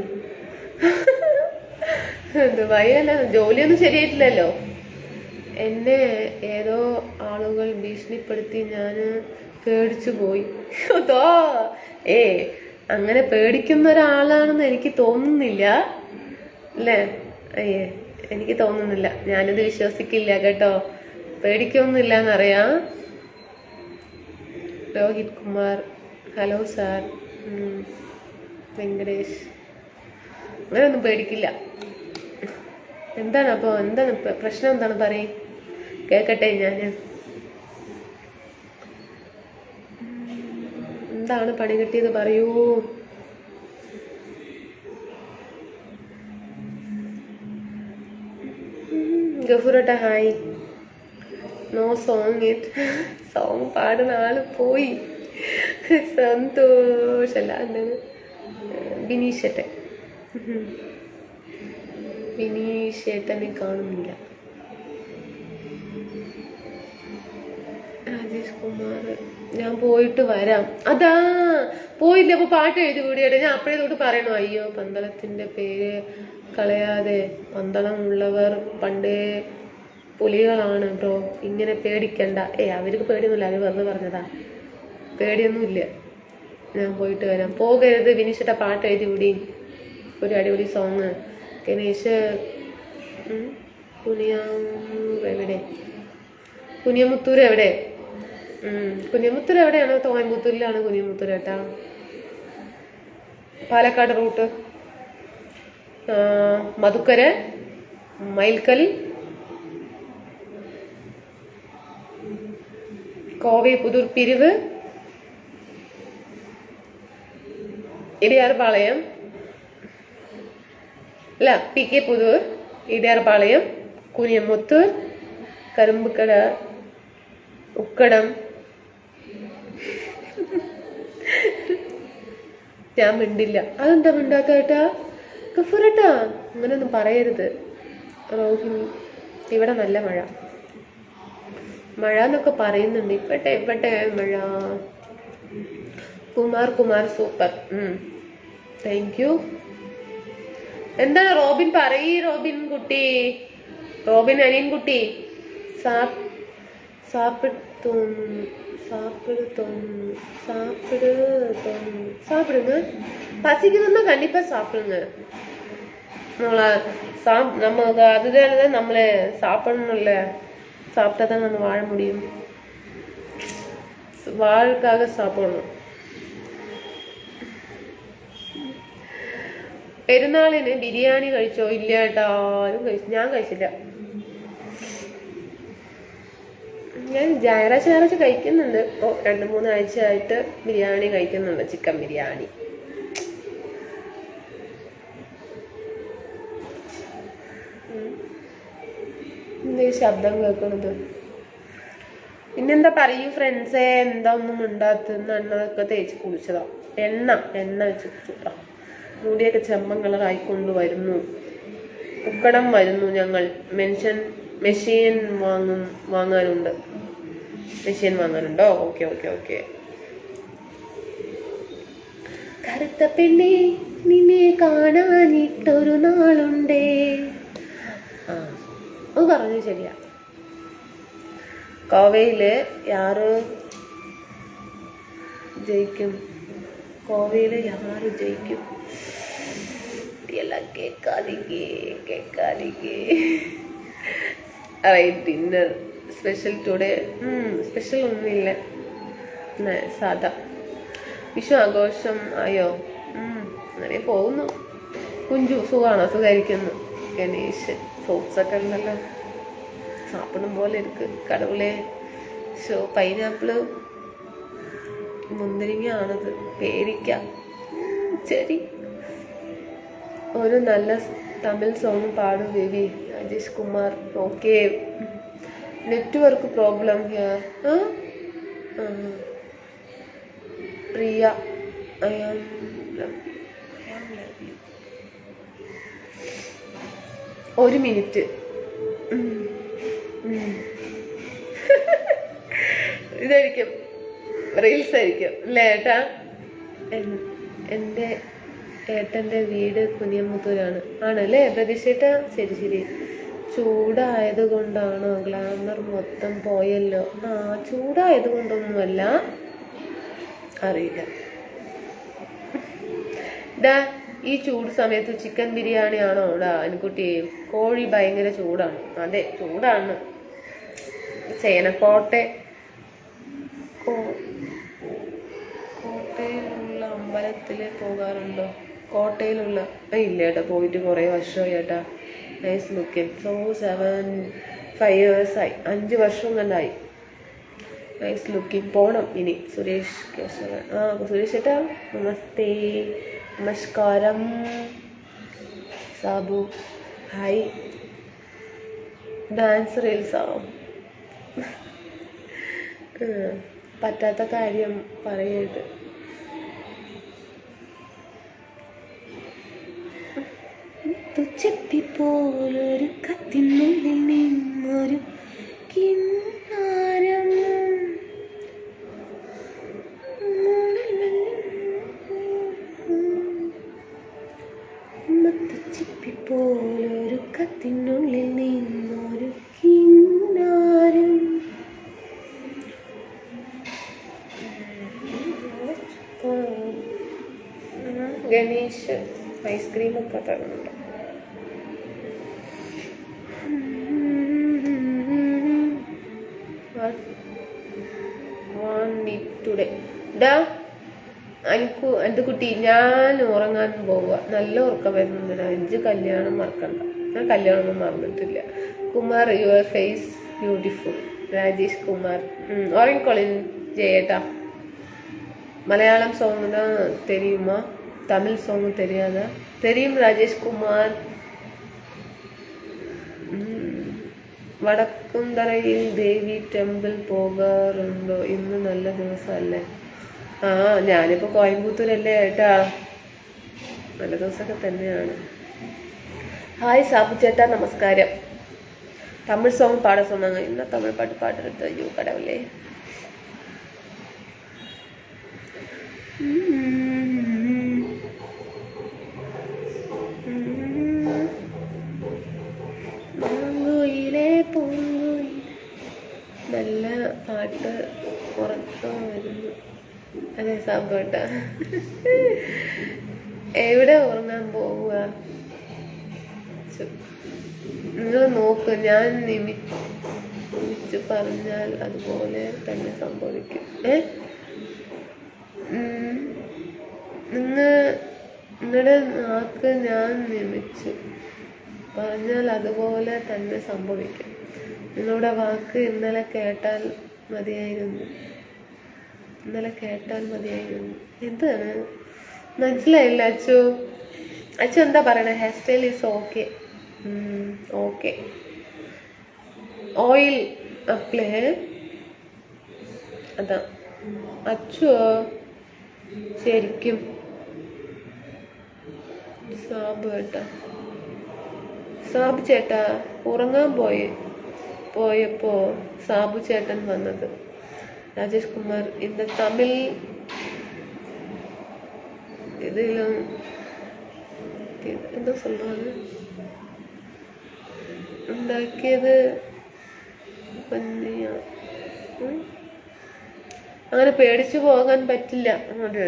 ദുബായ് അല്ല, ജോലിയൊന്നും ശരിയായിട്ടില്ലല്ലോ. എന്നെ ഏതോ ആളുകൾ ഭീഷണിപ്പെടുത്തി, ഞാൻ പേടിച്ചു പോയി. അതോ അങ്ങനെ പേടിക്കുന്ന ഒരാളാണെന്ന് എനിക്ക് തോന്നുന്നില്ല അല്ലേ? എനിക്ക് തോന്നുന്നില്ല, ഞാനിത് വിശ്വസിക്കില്ല കേട്ടോ. പേടിക്കൊന്നുമില്ല എന്നറിയാം. Rohit Kumar hello sir. വെങ്കടേഷ് അങ്ങനെയൊന്നും പേടിക്കില്ല. എന്താണ് അപ്പോൾ, എന്താണ് പ്രശ്നം? എന്താണ് പറയും, കേക്കട്ടെ ഞാൻ. എന്താണ് പണി കിട്ടിയത് പറയൂ. ഗഫൂറട്ട hi. No song it. Song പാടുന്ന ആള് പോയി. സന്തോഷല്ല. എന്താണ് ബിനീഷേട്ടൻ? ബിനീഷേട്ടനെ കാണുന്നില്ല. രാജേഷ് കുമാർ ഞാൻ പോയിട്ട് വരാം. അതാ പോയില്ല, അപ്പൊ പാട്ട് എഴുതി കൂടിയാട്ടെ. ഞാൻ അപ്പഴേ തൊട്ട് പറയണു, അയ്യോ പന്തളത്തിന്റെ പേര് കളയാതെ, പന്തളം ഉള്ളവർ പണ്ടേ പുലികളാണ് ബ്രോ, ഇങ്ങനെ പേടിക്കണ്ട. അവർക്ക് പേടിയൊന്നുമില്ല, അവർ വെറുതെ പറഞ്ഞതാ, പേടിയൊന്നുമില്ല. ഞാൻ പോയിട്ട് വരാം. പോകരുത് വിനീഷിട്ട പാട്ട് എഴുതി വിടി, ഒരു അടിപൊളി സോങ്. ഗണേഷ് എവിടെ, കുനിയമുത്തൂർ എവിടെ? കുനിയമുത്തൂർ എവിടെയാണ്? കോയമ്പത്തൂരിലാണ് കുനിയമുത്തൂർ ഏട്ടാ. പാലക്കാട് റൂട്ട് മധുക്കര, മൈൽക്കൽ, കോവി പുതൂർ പിരിവ്, ഇടിയാർപാളയം അല്ല PK പുതൂർ, ഇടിയാർപാളയം, കുനിയമുത്തൂർ, കരുമ്പുക്കട, ഉക്കടം. ഞാൻ മിണ്ടില്ല. അതെന്താ മിണ്ടാത്ത ഏട്ടാ? കഫൂറേട്ടാ അങ്ങനെയൊന്നും പറയരുത്. റോഹിണി ഇവിടെ നല്ല മഴ എന്നൊക്കെ പറയുന്നുണ്ട്. ഇവിടെ മഴ. കുമാർ സൂപ്പർ. Thank you. എന്താ റോബിൻ പറയ്, റോബിൻ കുട്ടി, റോബിൻ അനിയൻ കുട്ടി. சாப்பிடுங்க, பசிக்குதுன்னா கண்டிப்பா சாப்பிடுங்க. நமக்கு அதுதான் நம்மள சாப்பிடணும்ல, சாப்பிட்டாதான் நம்ம வாழ முடியும். வாழ்க்காக சாப்பிடணும். പെരുന്നാളിന് ബിരിയാണി കഴിച്ചോ? ഇല്ല കേട്ടോ, ആരും ഞാൻ കഴിച്ചില്ല. ഞാൻ ഞായറാഴ്ച കഴിക്കുന്നുണ്ട്. 2-3 ആഴ്ചയായിട്ട് ബിരിയാണി കഴിക്കുന്നുണ്ട്, ചിക്കൻ ബിരിയാണി. എന്താ ശബ്ദം കേൾക്കുന്നത്? പിന്നെന്താ പറയൂ ഫ്രണ്ട്സേ, എന്താ ഒന്നും ഉണ്ടാക്കുന്ന? എണ്ണതൊക്കെ തേച്ച് കുളിച്ചതാ. എണ്ണ വെച്ച് കുളിച്ചതാ. മുടിയൊക്കെ ചെമ്മൻ കളറായിക്കൊണ്ട് വരുന്നു. ഉക്കടം വരുന്നു. ഞങ്ങൾ മെഷീൻ വാങ്ങാനുണ്ട്. മെഷീൻ വാങ്ങാനുണ്ടോ? ഓക്കെ. കറുത്ത പെണ്ണെ നിന്നെ കാണാനിട്ടൊരു നാളുണ്ടേ. അത് പറഞ്ഞു ശരിയാ. കോവയില് യാറ് ജയിക്കും? എല്ലാം കേക്കാതിക്കേ. Dinner special today? സ്പെഷ്യൽ ഒന്നുമില്ല, സാധാ. വിഷു ആഘോഷം ആയോ? അങ്ങനെ പോകുന്നു. കുഞ്ചു സുഖാണോ? സുഖായിരിക്കുന്നു. ഗണേശ് ഫ്രൂട്ട്സ് ഒക്കെ ഉണ്ടല്ലോ, സാപ്പിടും പോലെ ഇരിക്ക്. കടവുളെ പൈനാപ്പിള്, മുന്തിരിങ്ങ ആണത്, പേരിക്ക. ശരി, ഒരു നല്ല തമിഴ് സോങ് പാടും baby. Rajesh Kumar. Okay, network problem here. Priya, I am love you. 1 minute. ഇതായിരിക്കും, റീൽസ് ആയിരിക്കും അല്ലേ ഏട്ടാ? എൻ്റെ ഏട്ടൻ്റെ വീട് കുനിയമുത്തൂരാണ്. ആണല്ലേ പ്രതീക്ഷേട്ടാ? ശരി. ചൂടായത് കൊണ്ടാണോ? ഗ്ലാമർ മൊത്തം പോയല്ലോ. ചൂടായത് കൊണ്ടൊന്നുമല്ല, അറിയില്ല. ഈ ചൂട് സമയത്ത് ചിക്കൻ ബിരിയാണി ആണോ അനുകുട്ടി? കോഴി ഭയങ്കര ചൂടാണ്. അതെ, ചൂടാണ്. കോട്ടയിലുള്ള അമ്പലത്തിൽ പോകാറുണ്ടോ? കോട്ടയിലുള്ള ഇല്ല ഏട്ടാ, പോയിട്ട് കുറേ വർഷമായി ഏട്ടാ. Nice looking. 5 years ആയി, 5 വർഷം കണ്ടായി. Nice looking. പോണം ഇനി. സുരേഷ് കേശവൻ. സുരേഷ് ഏട്ടാ നമസ്തേ, നമസ്കാരം. സാബു ഹായ്. ഡാൻസ് റീൽസാ? പറ്റാത്ത കാര്യം പറയരുത്. ചെപ്പിപ്പോലൊരു കത്തിനുള്ളിൽ നിന്നൊരു കിന്നാരം, ചെപ്പിപ്പോലൊരു കത്തിനുള്ളിൽ നിന്നൊരു കിന്നാരം. ഗണേഷ് ഐസ്ക്രീമൊക്കെ തരുന്നുണ്ട്. എൻ്റെ കുട്ടി ഞാൻ ഉറങ്ങാൻ പോവുക. നല്ല ഉറക്കം വരുന്നുണ്ട്. അഞ്ച് കല്യാണം മറക്കണ്ട. ഞാൻ കല്യാണമൊന്നും മറന്നിട്ടില്ല. Kumar your face beautiful. Rajesh Kumar ഉറങ്ങിക്കോളിൻ ജയേട്ടാ. மலையாளம் சாங் தான் தெரியுமா? தமிழ் சாங் தெரியாதா? தெரியும் രാജേഷ് കുമാർ. വടക്കുംതറയിൽ ദേവി ടെമ്പിൾ പോകാറുണ്ടോ? ഇന്ന് നല്ല ദിവസമല്ലേ? ഞാനിപ്പോ കോയമ്പത്തൂരല്ലേ ഏട്ടാ. നല്ല ദിവസമൊക്കെ തന്നെയാണ്. ഹായ് സാബു ചേട്ടാ, നമസ്കാരം. തമിഴ് സോങ് പാട சொன்னாங்க. ഇന്ന തമിഴ് പാട്ട് പാടുறது. അയ്യോ കടവല്ലേ. നല്ല പാട്ട് ഉറക്കം വരുന്നു. അതെ സാബേട്ട, എവിടെ ഉറങ്ങാൻ പോവുക? നിങ്ങൾ നോക്ക്, ഞാൻ നിമിച്ച് പറഞ്ഞാൽ അതുപോലെ തന്നെ സംഭവിക്കും. നിങ്ങളുടെ നാക്ക് ഞാൻ നിമിച്ചു പറഞ്ഞാൽ അതുപോലെ തന്നെ സംഭവിക്കും. നിങ്ങളുടെ വാക്ക് ഇന്നലെ കേട്ടാൽ മതിയായിരുന്നു. എന്താണ് മനസ്സിലായില്ല അച്ചു? അച്ചു എന്താ പറയണേ? Hair style is okay. Okay. Oil apply അതാ അച്ചു. ശരിക്കും സാബു ചേട്ടാ ഉറങ്ങാൻ പോയപ്പോ സാബു ചേട്ടൻ വന്നത്. രാജേഷ് കുമാർ இந்த തമിഴ് ഇതിലും എന്താ சொல்றாங்க ഉണ്ടാക്കിയത് അങ്ങനെ പേടിച്ചു പോകാൻ പറ്റില്ല. അതെ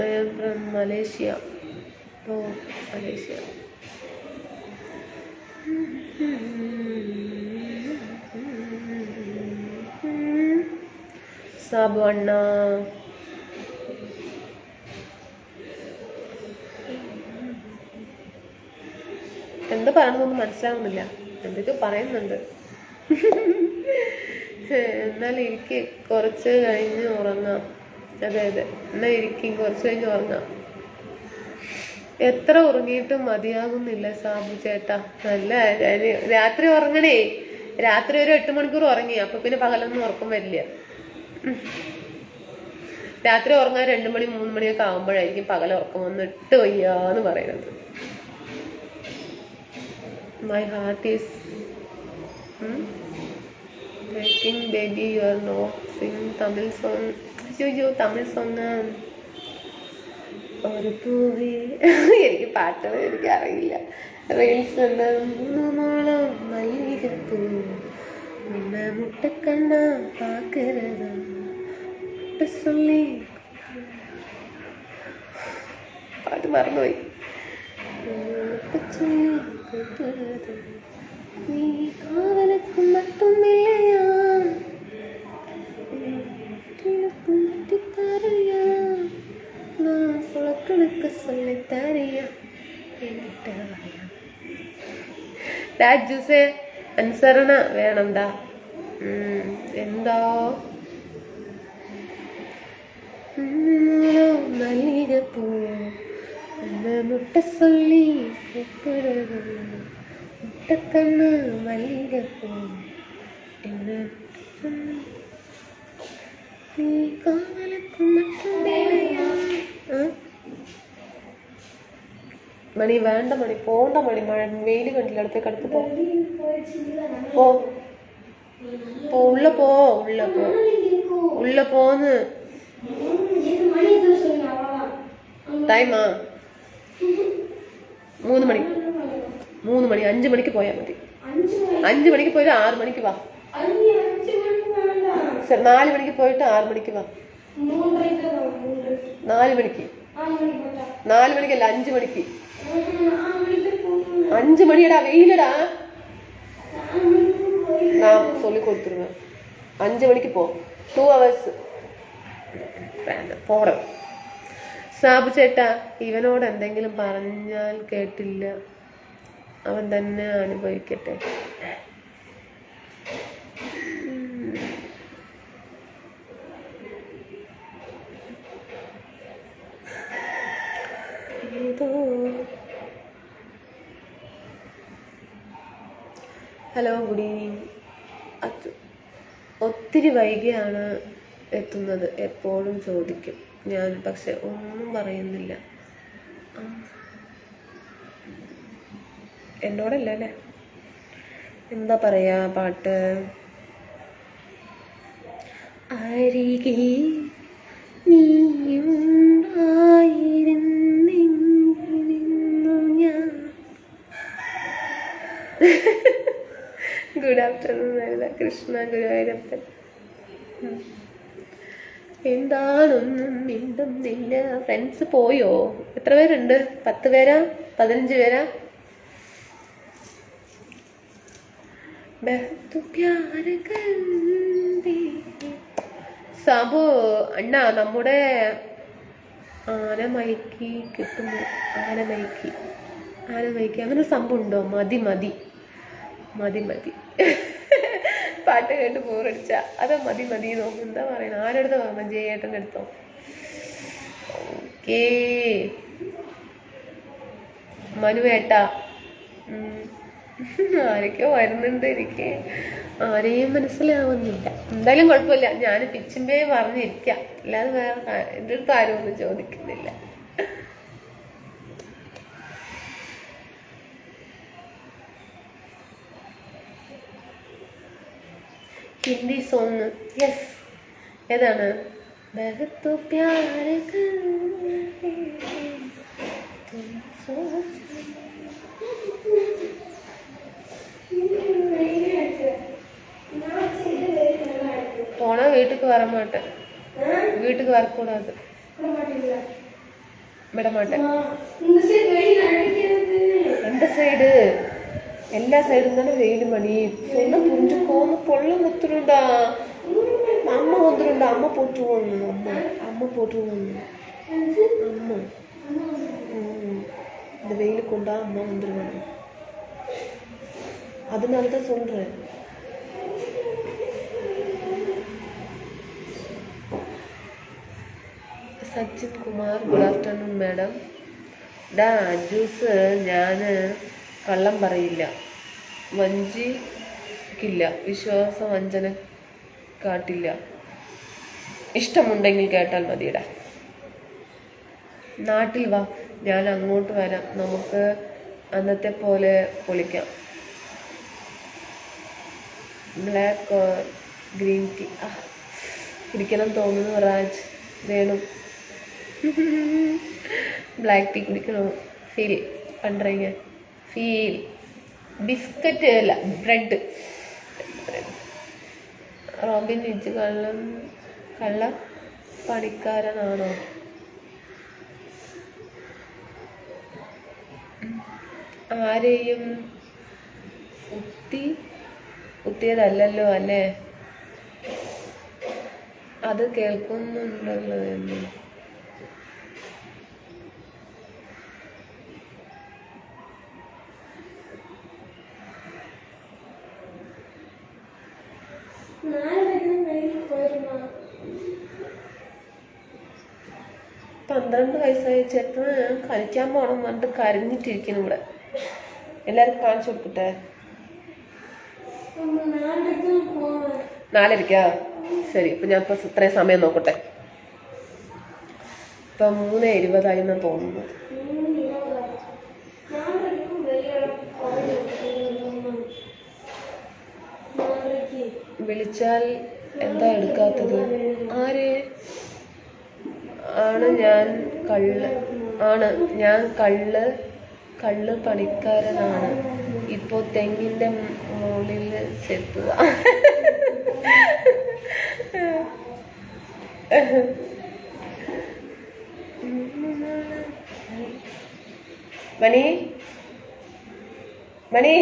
I am from Malaysia. Malaysia. Sabu അണ്ണ എന്താ പറയുന്നൊന്നും മനസ്സിലാവുന്നില്ല. എന്തൊക്കെ പറയുന്നുണ്ട്. എന്നാൽ എനിക്ക് കുറച്ച് കഴിഞ്ഞ് ഉറങ്ങാം. അതെ എന്നാ ഇരിക്കും, കുറച്ച് കഴിഞ്ഞ് ഉറങ്ങാം. എത്ര ഉറങ്ങിയിട്ടും മതിയാകുന്നില്ല സാബു ചേട്ടാ. നല്ല രാത്രി ഉറങ്ങണേ. രാത്രി ഒരു 8 മണിക്കൂർ ഉറങ്ങി. അപ്പൊ പിന്നെ പകലൊന്നും ഉറക്കം വരില്ല. രാത്രി ഉറങ്ങാൻ 2 മണി 3 മണിയൊക്കെ ആകുമ്പോഴായിരിക്കും പകൽ ഉറക്കം വന്നിട്ട് വയ്യാന്ന് പറയുന്നത്. My heart is breaking baby, you are not sing Tamil song. അയ്യോ തമിഴ് സോങ്. ഒരു പൂവി എനിക്ക് പാട്ടുകൾ എനിക്കറിയില്ല. റീൽസ് മല്ലികപ്പൂ മുട്ടക്കണ്ണ പാക്കരുത് പാട്ട് മറന്നുപോയി. നീ കാവലക്കും മറ്റുമില്ലയാ സുളക്കണക്ക് சொல்லித்தரியா രാജുസേ അനുസരണ വേണമെന്താ? എന്താ മല്ലികപ്പൂ മുട്ട சொல்லி கூப்பிடுறது മുട്ടക്കണ്ണ് മല്ലികപ്പൂ என்ன നീ കാവലക്കും മറ്റുമില്ലയാ. മണി വേണ്ട മണി പോണ്ട മണി. മഴ വെയിൽ കണ്ടില്ല. അടുത്തേക്ക് അടുത്ത് പോ. ഉള്ള പോന്ന് ടൈമാ 3 മണി 5 മണിക്ക് പോയാൽ മതി. 5 മണിക്ക് പോയിട്ട് 6 മണിക്ക് വാ. 4 മണിക്ക് പോയിട്ട് 6 മണിക്ക് വാ. 4 മണിക്ക് 4 മണിക്കല്ല 5 മണിക്ക് 5 മണിയടാ വെയിലടാ நான் சொல்லி கொடுத்துருவேன் 5 மணிக்கு போ 2 hours പോണം സാബു ചേട്ടാ ഇവനോട് എന്തെങ്കിലും പറഞ്ഞാൽ കേട്ടില്ല അവൻ തന്നെ അനുഭവിക്കട്ടെ ഹലോ ഗുഡ് ഈവനിങ് ഒത്തിരി വൈകിയാണ് എത്തുന്നത് എപ്പോഴും ചോദിക്കും ഞാൻ പക്ഷെ ഒന്നും പറയുന്നില്ല എന്നോടല്ല അല്ലേ എന്താ പറയാ പാട്ട് അരികിൽ നീയുണ്ടായിരുന്നെങ്കിലും ഞാൻ ഗുഡ് ആഫ്റ്റർനൂൺ അല്ല കൃഷ്ണ ഗുരുവായൂരപ്പൻ എന്താണൊന്നും മിണ്ടുന്നില്ല ഫ്രണ്ട്സ് പോയോ എത്ര പേരുണ്ട് 10 പേരാ 15 പേരാ സാബു അണ്ണ നമ്മുടെ ആനമൈക്ക് കിട്ടുന്നു ആനമൈക്ക് അങ്ങനെ സംഭവം ഉണ്ടോ മതി മതി മതി മതി പാട്ട് കേട്ട് ബോറടിച്ച അത് മതി മതി നോക്കും എന്താ പറയണ ആരെടുത്തോ മഞ്ജയേട്ടൻ്റെ അടുത്തോ ഓക്കേ മനുവേട്ടാ ആരൊക്കെയോ വരുന്നുണ്ട് എനിക്ക് ആരെയും മനസ്സിലാവുന്നില്ല എന്തായാലും കുഴപ്പമില്ല ഞാൻ പിച്ചിമ്പേ പറഞ്ഞിരിക്കാം അല്ലാതെ വേറെ എൻ്റെ അടുത്ത് ആരും ഒന്നും ചോദിക്കുന്നില്ല ഹിന്ദി സോങ് യെസ് ഏതാണ് ബഹുത് പ്യാർ போனா வீட்டுக்கு வர மாட்டேன் வீட்டுக்கு வரக்கூடாது விட மாட்டேன் எந்த சைடு எல்லா சைடும் தானே வெயில் மணி சொன்னா புரிஞ்சுக்கோன்னு பொள்ள முத்துருண்டா அம்மா வந்துருண்டா அம்மா போட்டுருவாங்க அம்மா போட்டுருவாங்க அம்மா இந்த வெயில் கொண்டா அம்மா வந்துருவாங்க அதனாலதான் சொல்றேன் Sachin Kumar good afternoon madam ഡാ ജ്യൂസ് ഞാൻ കള്ളം പറയില്ല വഞ്ചിക്കില്ല വിശ്വാസവഞ്ചന കാട്ടില്ല ഇഷ്ടമുണ്ടെങ്കിൽ കേട്ടാൽ മതിയടാ നാട്ടിൽ വാ ഞാൻ അങ്ങോട്ട് വരാം നമുക്ക് അന്നത്തെ പോലെ പൊളിക്കാം ബ്ലാക്ക് ഗ്രീൻ ടീ കുടിക്കണം തോന്നുന്നു രാജ് വേണം ബ്ലാക്ക് ടീ കുടിക്കണോ ഫീൽ പண்றீங்க ഫീൽ ബിസ്ക്കറ്റ് അല്ല ബ്രെഡ് റോബിൻ ഇജ് കള്ള പണിക്കാരനാണോ ആരെയും കുത്തിയതല്ലല്ലോ അല്ലേ അത് കേൾക്കുന്നുണ്ടല്ലോ എന്ന് പന്ത്രണ്ട് വയസ്സായ ചേട്ടന് കളിക്കാൻ പോകണം പറഞ്ഞിട്ട് കരഞ്ഞിട്ടിരിക്കുന്നു ഇവിടെ എല്ലാവരും കാണിച്ചു കൊടുക്കട്ടെ 4:30 ശരി ഇപ്പൊ ഞാൻ ഇപ്പൊ ഇത്രയും സമയം നോക്കട്ടെ ഇപ്പൊ 3:20 തോന്നുന്നു വിളിച്ചാൽ എന്താ എടുക്കാത്തത് ആര് ആണ് ഞാൻ കള്ള് പണിക്കാരനാണ് ഇപ്പോ തെങ്ങിന്റെ മുകളിൽ ചെത്തുക மணி மணி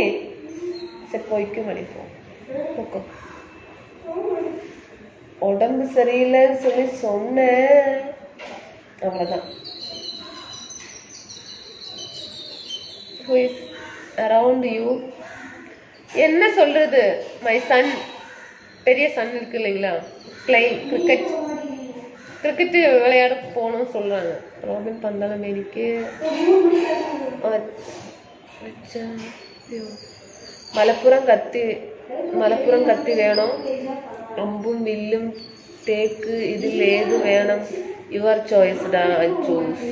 சரி போய்க்கு மணி போக்கோ உடம்பு சரியில்லைன்னு சொல்லி சொன்னேன் அவ்வளோதான். அரவுண்ட் யூ என்ன சொல்றது? மை சன், பெரிய சன் இருக்கு இல்லைங்களா, கிரிக்கெட்டு விளையாட போகணும்னு சொல்றாங்க. ரோபின் பந்தாளம் എനിക്ക് മലപ്പുറം കത്തി വേണോ, അമ്പും വില്ലും തേക്ക്, ഇതിൽ ഏത് വേണം? യുവർ ചോയ്സ് ഡാ. ചൂസ്.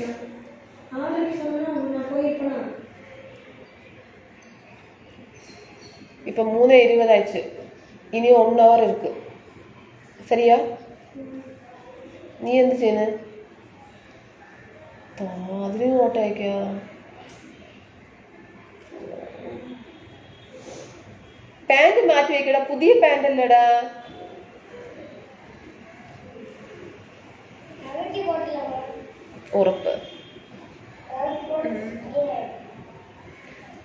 இப்போ 3:20 ஆயிடுச்சு. இனி 1 hour இருக்கு. சரியா? നീ എന്ത് ചെയ്യുന്നു? അതിന് ഓട്ടോ അയക്കാ. പാന്റ് മാറ്റി വെക്കടാ, പുതിയ പാന്റ് അല്ലടാ. ഉറപ്പ്.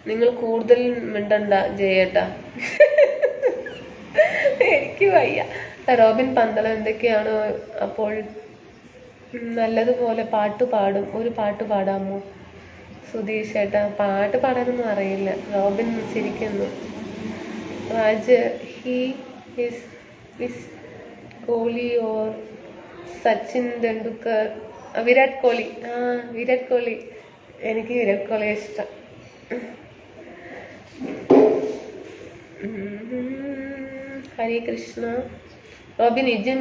നിങ്ങൾ കൂടുതൽ മിണ്ടണ്ട ജയേട്ടാ, എനിക്ക് വയ്യ. റോബിൻ പന്തളം എന്തൊക്കെയാണോ അപ്പോൾ നല്ലതുപോലെ പാട്ട് പാടും. ഒരു പാട്ട് പാടാമോ? സുധീഷ് ഏട്ടാ പാട്ട് പാടാനൊന്നും അറിയില്ല. റോബിൻ ചിരിക്കുന്നു. Raj he is Kohli or Sachin Tendulkar? Virat Kohli. Virat Kohli. എനിക്ക് വിരാട് കോഹ്ലിയെ ഇഷ്ടം. ഹരേ കൃഷ്ണ. റോബിൻ ഇജ്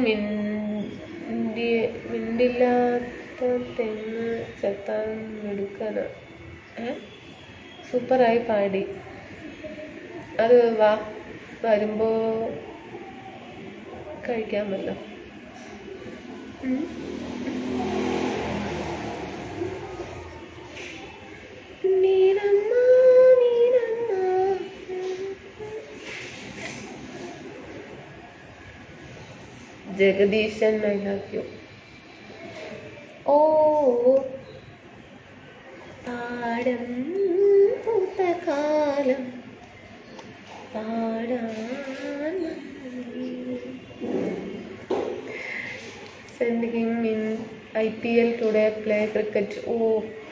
മിണ്ടില്ലാത്ത തെങ്ങ് ചെത്താൻ മിടുക്കന. സൂപ്പറായി പാടി. അത് വരുമ്പോ കഴിക്കാമല്ലോ. ജഗദീശൻ, ഐ ലവ് യു. ഓ പാടം പൂത്തകാലം പാടാൻ send him in IPL today play cricket. Oh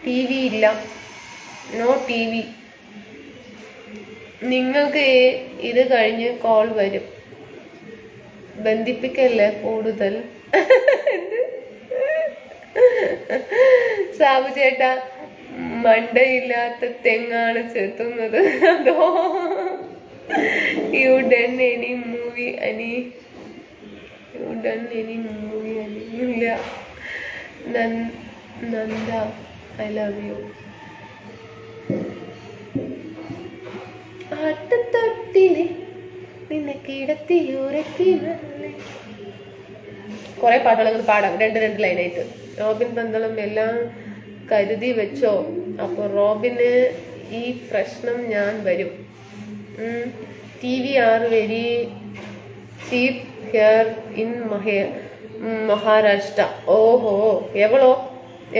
TV ഇല്ല, നോ TV. നിങ്ങൾക്ക് ഇത് കഴിഞ്ഞ് കോൾ വരും. ബന്ധിപ്പിക്കല്ലേ കൂടുതൽ. സാബു ചേട്ടാ മണ്ടയില്ലാത്ത തെങ്ങാണ് ചെത്തുന്നത്. അതോ you done any movie Ani? You done any movie Ani? ഇല്ല. Nanda, I love you. ആട്ടുതൊട്ടില് നിന്നെ കിടത്തി ഉറക്കി. കുറെ പാട്ടുകൾ പാടാം, 2 ലൈനായിട്ട്. റോബിൻ പന്തളം എല്ലാം കരുതി വെച്ചോ. അപ്പൊ റോബിന് ഈ പ്രശ്നം ഞാൻ വരും. TV are very cheap here in Maharashtra. ഓഹോ,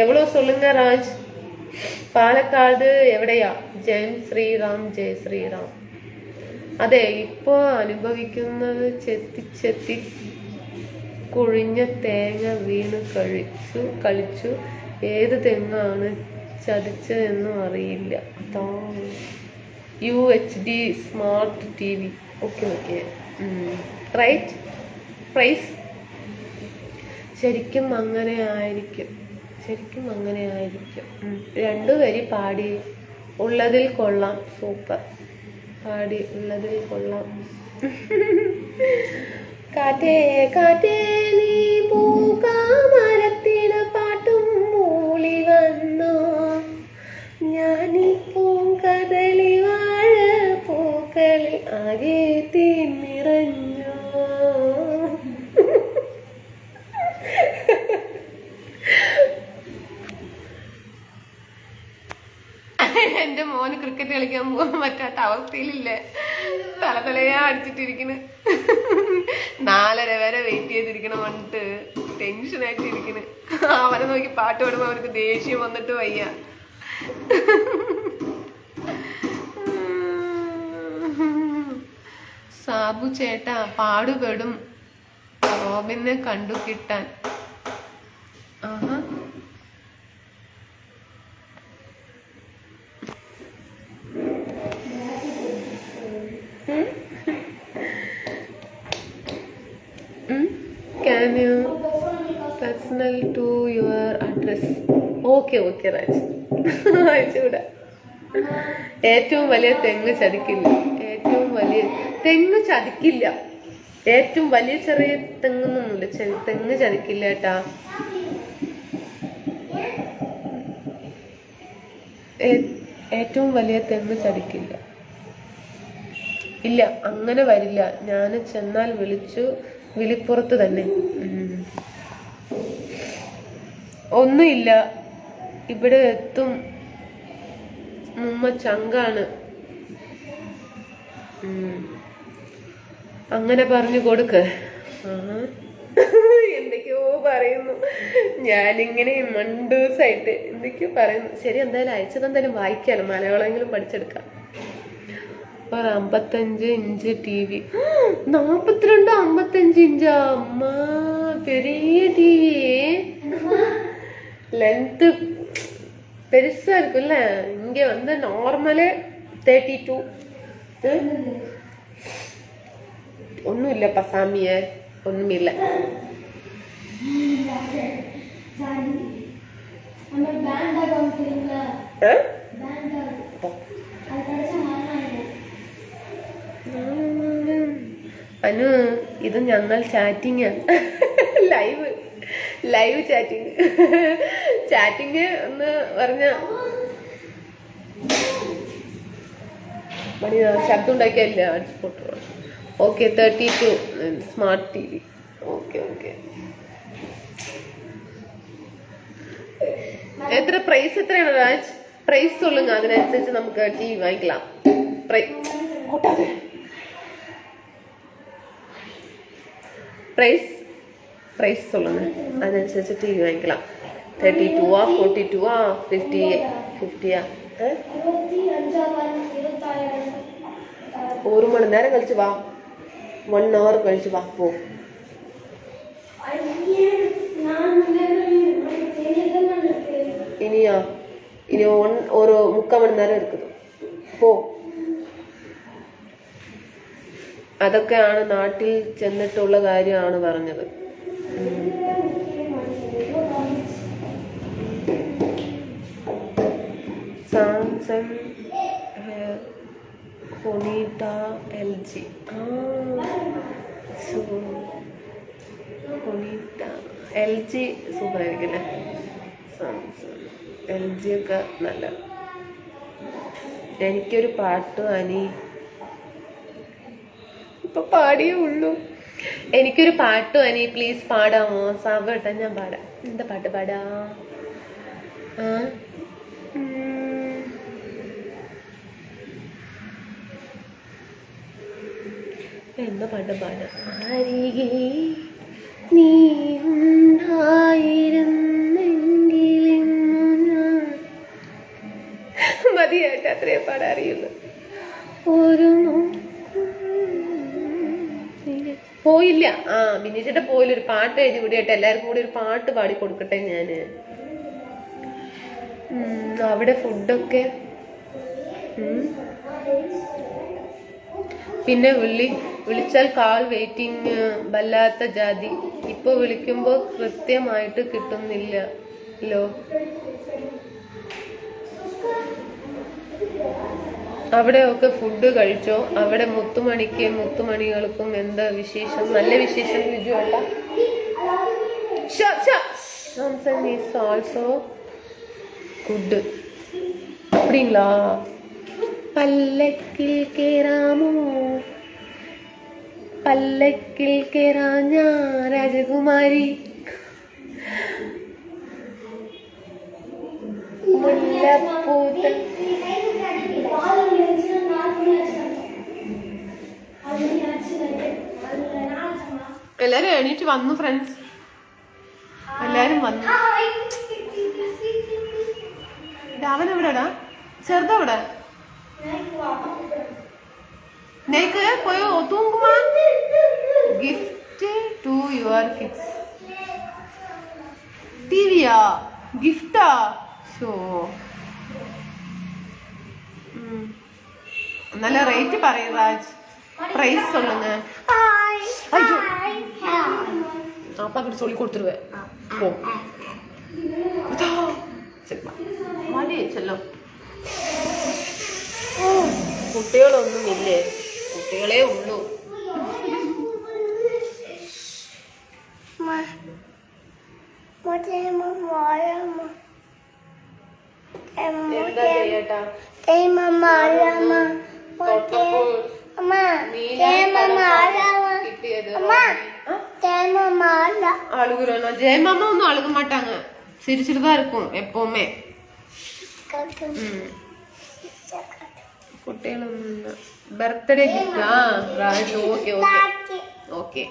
എവളോ சொல்லுங்க ராஜ். പാലക്കാട് എവിടെയാ? ജയ് ശ്രീറാം. അതെ, ഇപ്പോ അനുഭവിക്കുന്നത് ചെത്തി കുഴിഞ്ഞ തേങ്ങ വീണ് കളിച്ചു. ഏത് തെങ്ങാണ് ചതിച്ചതെന്നും അറിയില്ല. UHD smart TV. Okay. Right price. ശരിക്കും അങ്ങനെ ആയിരിക്കും. 2 വരി പാടി ഉള്ളതിൽ കൊള്ളാം. സൂപ്പർ പാടി ഉള്ളതിൽ കൊള്ളാം. കാറ്റേ കാറ്റേ നീ പൂക്കാമരത്തിന് പാട്ടും മൂളി വന്നോ. ഞാനീ പൂങ്കദളി വാഴ പൂക്കളിൽ ആകെ തീർന്നിറഞ്ഞോ. എന്റെ മോന് ക്രിക്കറ്റ് കളിക്കാൻ പോകാൻ പറ്റാത്ത അവസ്ഥയിലില്ലേ, തലതലയാ അടിച്ചിട്ടിരിക്കണ്. 4:30 വരെ വെയിറ്റ് ചെയ്തിരിക്കണം വന്നിട്ട് ടെൻഷനായിട്ടിരിക്കണ്. അവനെ നോക്കി പാട്ട് പാടുമ്പോ അവർക്ക് ദേഷ്യം വന്നിട്ട് വയ്യ. ബാബു ചേട്ടാ പാടുപെടും റോബിനെ കണ്ടു കിട്ടാൻ. ആഹാ Can you personal to your address? Okay, Raj. അയച്ചുകൂടാ. ഏറ്റവും വലിയ തെങ്ങ് ചതിക്കില്ല. ഏറ്റവും വലിയ തെങ്ങ് ചതിക്കില്ല. ഏറ്റവും വലിയ ചെറിയ തെങ്ങൊന്നുമില്ല. തെങ്ങ് ചതിക്കില്ല കേട്ടാ. ഏറ്റവും വലിയ തെങ്ങ് ചതിക്കില്ല. ഇല്ല, അങ്ങനെ വരില്ല. ഞാൻ ചെന്നാൽ വിളിപ്പുറത്ത് തന്നെ. ഒന്നുമില്ല, ഇവിടെ എത്തും. മുമ്മ ചങ്കാണ്. അങ്ങനെ പറഞ്ഞു കൊടുക്ക്. എന്തൊക്കെയോ പറയുന്നു. ഞാനിങ്ങനെ മണ്ടൂസായിട്ട് എന്തൊക്കെയോ പറയുന്നു. ശരി, എന്തായാലും അയച്ചതെന്തായാലും വായിക്കാലോ, മലയാളമെങ്കിലും പഠിച്ചെടുക്കാം. 55 ഇഞ്ച് TV. 42 55 ഇഞ്ചാ അമ്മ, பெரிய TV. லென்த் பெருசா இருக்குல்ல. இங்க வந்து நார்மலே 32. ஒன்னும் இல்லப்பா சாமிய, ஒண்ணுமே இல்ல. അനു, ഇത് ഞങ്ങൾ ചാറ്റിങ്, ലൈവ് ചാറ്റിങ് എന്ന് പറഞ്ഞ മണി ശബ്ദം ഉണ്ടാക്കിയല്ല. Okay, 32 smart TV. ഓക്കെ. എത്ര പ്രൈസ് എത്രയാണ് രാജ്? പ്രൈസ് சொல்லுங்க, അതിനനുസരിച്ച് നമുക്ക് TV വാങ്ങിக்கலாம். പ്രൈസ് சொல்லுங்க, அதனுசரிச்சு TV வாங்கிக்கலாம். 32 42 50 ஒரு மணி நேரம் கழிச்சு வா, 1 hour கழிச்சு வா. போ. ഇനി ഒരു 3/4 മണി നേരം இருக்குது. പോ. അതൊക്കെയാണ് നാട്ടിൽ ചെന്നിട്ടുള്ള കാര്യമാണ് പറഞ്ഞത്. Samsung, Onida, LG. Onida, LG സൂപ്പറായിരിക്കില്ലേ? സാംസങ്, LG ഒക്കെ നല്ല. എനിക്കൊരു പാട്ട് അനി ഇപ്പൊ പാടിയേ ഉള്ളൂ. എനിക്കൊരു പാട്ട് അനി പ്ലീസ് പാടാമോ? സാവട്ടെ, ഞാൻ പാടാം. എന്താ പാട്ട് പാടാ? എന്താ പാട്ട് പാടാം? അരികെ നീ മതിയായിട്ട് അത്രേ പാടാറിയുള്ളൂ. പോയില്ല. ബിനീഷേട്ട പോയില്ല. ഒരു പാട്ട് എഴുതി വിടിയായിട്ട് എല്ലാവർക്കും കൂടി ഒരു പാട്ട് പാടി കൊടുക്കട്ടെ ഞാന്. അവിടെ ഫുഡൊക്കെ പിന്നെ വിളിച്ചാൽ കാൾ വെയിറ്റിംഗ്, വല്ലാത്ത ജാതി. ഇപ്പൊ വിളിക്കുമ്പോ കൃത്യമായിട്ട് കിട്ടുന്നില്ലല്ലോ. അവിടെയൊക്കെ ഫുഡ് കഴിച്ചോ? അവിടെ മുത്തുമണികൾക്കും എന്താ വിശേഷം? നല്ല വിശേഷം വിജു ഏട്ടാ. Samsung is also good. அப்படிங்களா? പല്ലക്കിൽ കേറാഞ്ഞ രാജകുമാരി. മുല്ലപ്പൂത്ത എല്ലാരും എണീറ്റ് വന്നു ഫ്രണ്ട്സ്, എല്ലാരും വന്നു. അവൻ എവിടെടാ? ചെറുതവിടെ? நேக்கு போய் தூங்குமா. gift to your kids. டிவியா gift-ஆ ஷோ. நல்ல ரேட் பாருங்க ராஜ். பிரைஸ் சொல்லுங்க. ஐயோ அப்பா கிட்ட சொல்லி கொடுத்துருவேன். போ മതി ചെല്ലോ. കുട്ടികളൊന്നും ഇല്ലേ? കുട്ടികളെ ഉള്ളൂ. എന്താ ചെയ്യട്ടാ? அழுகுறோம். ஜெயமாமா ஒன்னும் அழுக மாட்டாங்க, சிரிச்சுட்டுதான் இருக்கும் எப்பவுமே. குட்டையில பர்த்டே கிஃப்டா ராஜ்? Okay okay okay.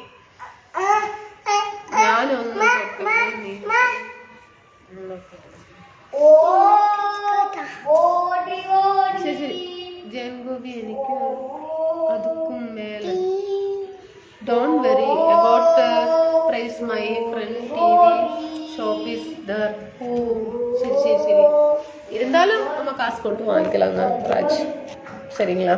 ഞാനൊന്ന് ശരി ശരി. ജയൻ ഗോപി എനിക്ക് അതുക്കും മേലെ. Don't worry about the price. My friend TV shop is there. சரி சரி சரி. இருந்தாலும் நம்ம காசு கொடுத்து வாங்கிக்கலாங்க ராஜ், சரிங்களா?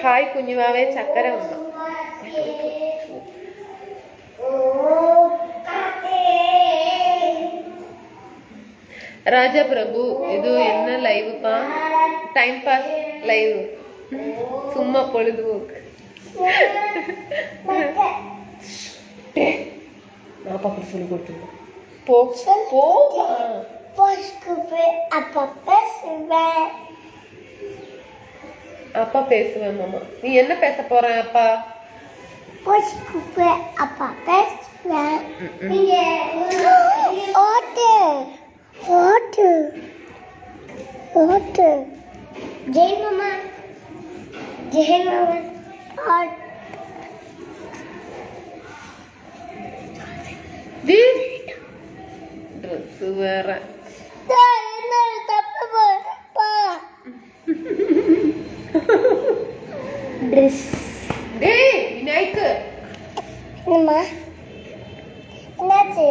ஹாய் குஞ்சுவாவே. சக்கரை அம்மா. ராஜா பிரபு, இது என்ன லைவுப்பா? டைம் பாஸ் லைவ், சும்மா பொழுதுபோக்கு. அப்பா கூட சொல்லி கொடுத்துருங்க. போ போ. அப்பா பேசுவேன் மாமா. நீ என்ன பேச போற அப்பா? அப்பா பேசுவேன். ஜெய் மாமா. ஜெய் மாமா. ட்ரெஸ் வேற. ட்ரெஸ் டேய் விநாயக். அம்மா என்னாச்சு?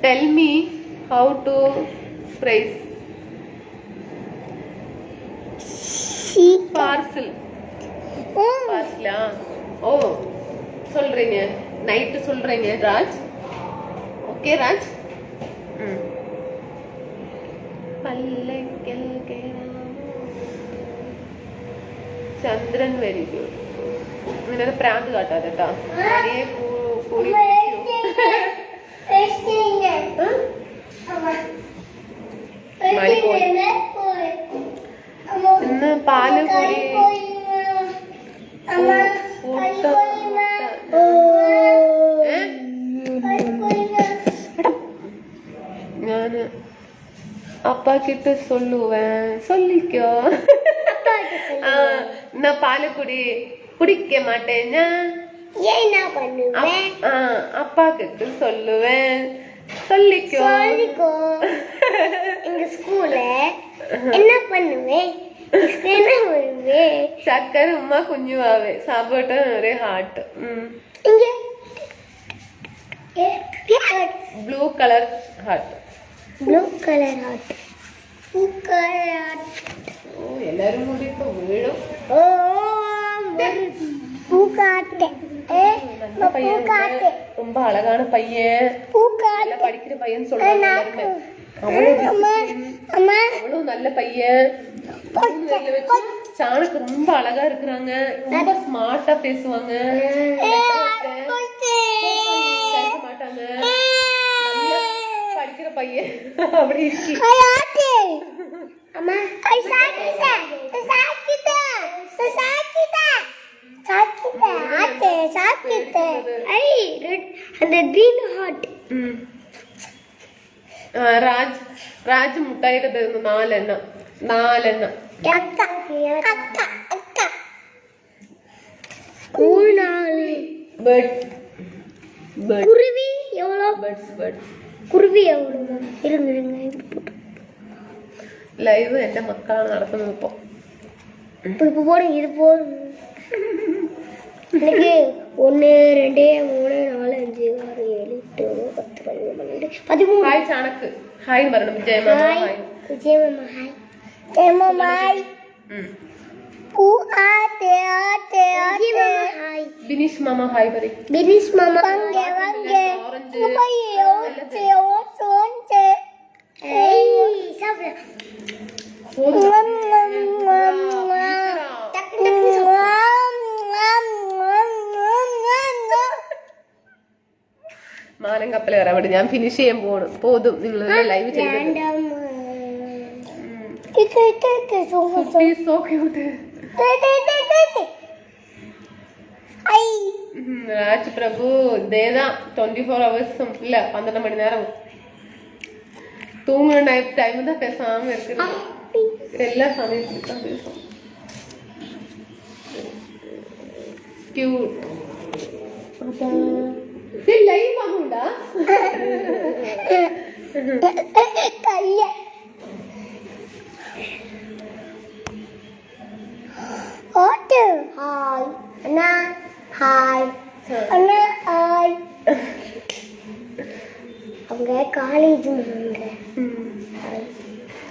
Tell me how to price parcel. பார்சலா? ஓ சொல்றீங்க, நைட்டு சொல்றீங்க ராஜ். ஓகே ராஜ். പല്ലക്കൽ ചന്ദ്രൻ വെരി ഗുഡ്. ഇങ്ങനെ പ്രാന്ത് കാട്ടാതെ കേട്ടോ. ഇന്ന് പാല് കൂടി ഞാന് அப்பா கிட்ட சொல்லுவேன். சொல்லிக்கோ. நான் பால் குடிக்க மாட்டேன். அப்பா கிட்ட சொல்லுவேன். சொல்லிக்கோ. எங்க ஸ்கூல்ல என்ன பண்ணுவேன்? சக்கரை உமா குஞ்சுவாவே சாப்பிட்ட ஒரே heart. Blue colour heart. Blue colour heart. எல்லாரும் കൂടി ഇപ്പൊ വീഴും. ரொம்ப அழகான பையன், நல்லா படிக்கிற பையன் சொல்றாங்க. அவளும் நல்ல பையன். சாணுக்கு ரொம்ப அழகா இருக்கிறாங்க, ரொம்ப ஸ்மார்ட்டா பேசுவாங்க, மாட்டாங்க, படிக்கிற பையன். அப்படி இருக்கு. രാജ് മുട്ടായിട്ട് തരുന്നു 4 എണ്ണം. 4 എണ്ണം. குருவி எவ்வளோ? குருவி எவ்வளோ? இருங்க ലൈവ് എൻ്റെ മക്കളാണ് നടക്കുന്നത് ഇപ്പോൾ.
ഇത് പോടും. എനിക്ക് 1 2 3 4 5 6 7 8 9 10 11 12 13.
ഹായ് ചാണക്ക്. ഹായ് പറയണം. വിജയമാമ ഹായ്.
വിജയമാമ ഹായ്. വിജയമാമ ഹായ്.
ബിനീഷ് മാമ ഹായ് പറയും.
ബിനീഷ് മാമ വാങ്ങേ വാങ്ങേ.
മാനം കപ്പൽ കയറാൻ വേണ്ടി ഞാൻ ഫിനിഷ് ചെയ്യാൻ പോതും. നിങ്ങൾ ലൈവ് ചെയ്ത് രാജ് പ്രഭു ഇതേതാ 24 hours இல்ல 12 மணி நேரம் தூங்குற டைம் தான் பேசாம இருக்குது. எல்லா சமயத்துக்கும் தான் பேசும். கியூட். சரி லைவ் ஆகும்டா.
கைய ஓட்டு. ஹாய் அண்ணா. ஹாய் அண்ணா. ஹாய். அவங்க காலேஜ் போறாங்க.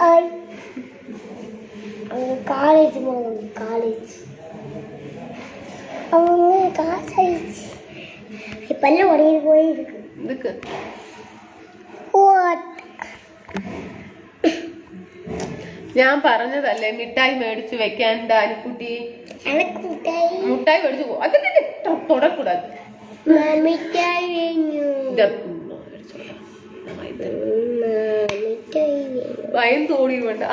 ஹாய். அவங்க காலேஜ் போறாங்க. காலேஜ் அவங்க காலேஜ் இப்பெல்லாம் ஒரே போய் இருக்கு.
இதுக்கு ഞാൻ പറഞ്ഞതല്ലേ മിഠായി മേടിച്ചു വെക്കാൻ ഡാനിക്കുട്ടി. മുട്ടായി മേടിച്ചു അതിന്റെ തൊടക്കൂടാது. ഭയം തോടി വേണ്ട.